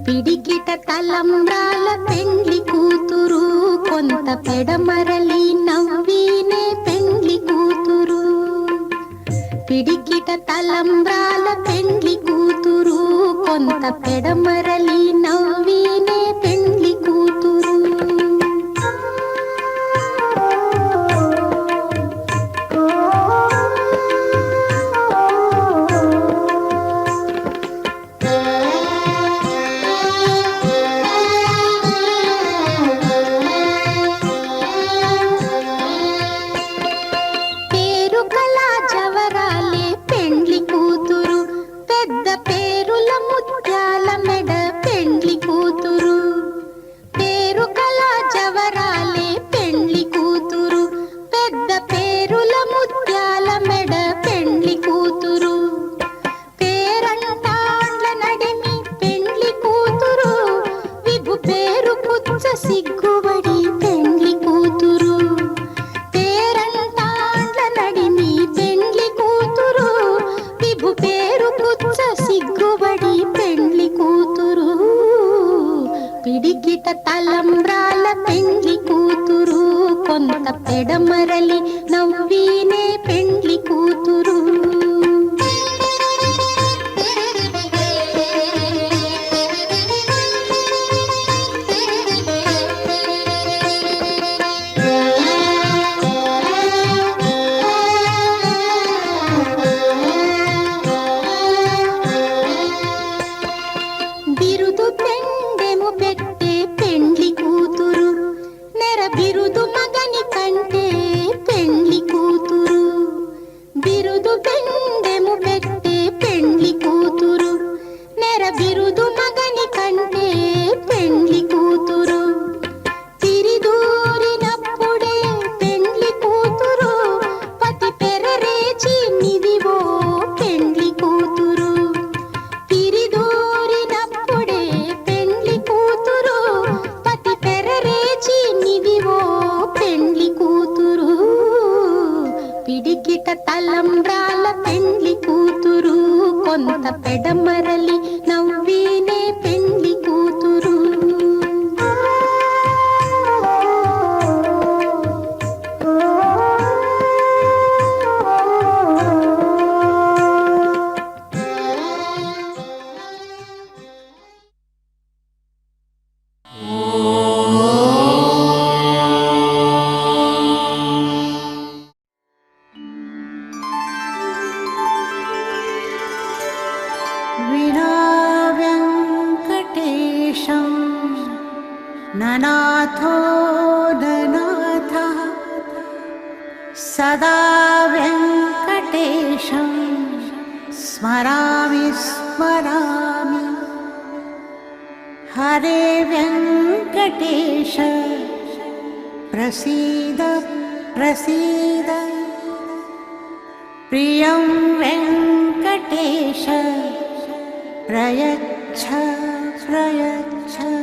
పిడికిట తలంబ్రాల పెండ్లి కూతురు, కొంత పెడమరలి నవ్వీనే పెండ్లి కూతురు. పిడికిట తలంబ్రాల పెండ్లి కూతురు, కొంత పెడమరలి నవ్వీనే పెండ్లి కూతురు. సిగ్గుబడి పెండ్లి కూతురు, పేరంటాండ్ల నడిమి పెండ్లి కూతురు, విభు పేరు పుచ్చ సిగ్గుబడి పెండ్లి కూతురు. పిడికిట తలంబ్రాల పెండ్లి కూతురు, కొంత పెడమరలి నవ్వీనే పెండ్లి కూతురు. బిరుదు పెండెము పెట్టే పెండ్లి పిడికిట తలంబ్రాల పెండ్లి కూతురు కొంత పెడమరలి నవ్వీనే పెండ్లి కూతురు. विना वेङ्कटेशं ननाथो ननाथः सदा वेङ्कटेशं स्मरामि स्मरामि. हरे वेङ्कटेश प्रसीद प्रसीद. प्रियं वेङ्कटेश प्रयच्छ प्रयच्छ.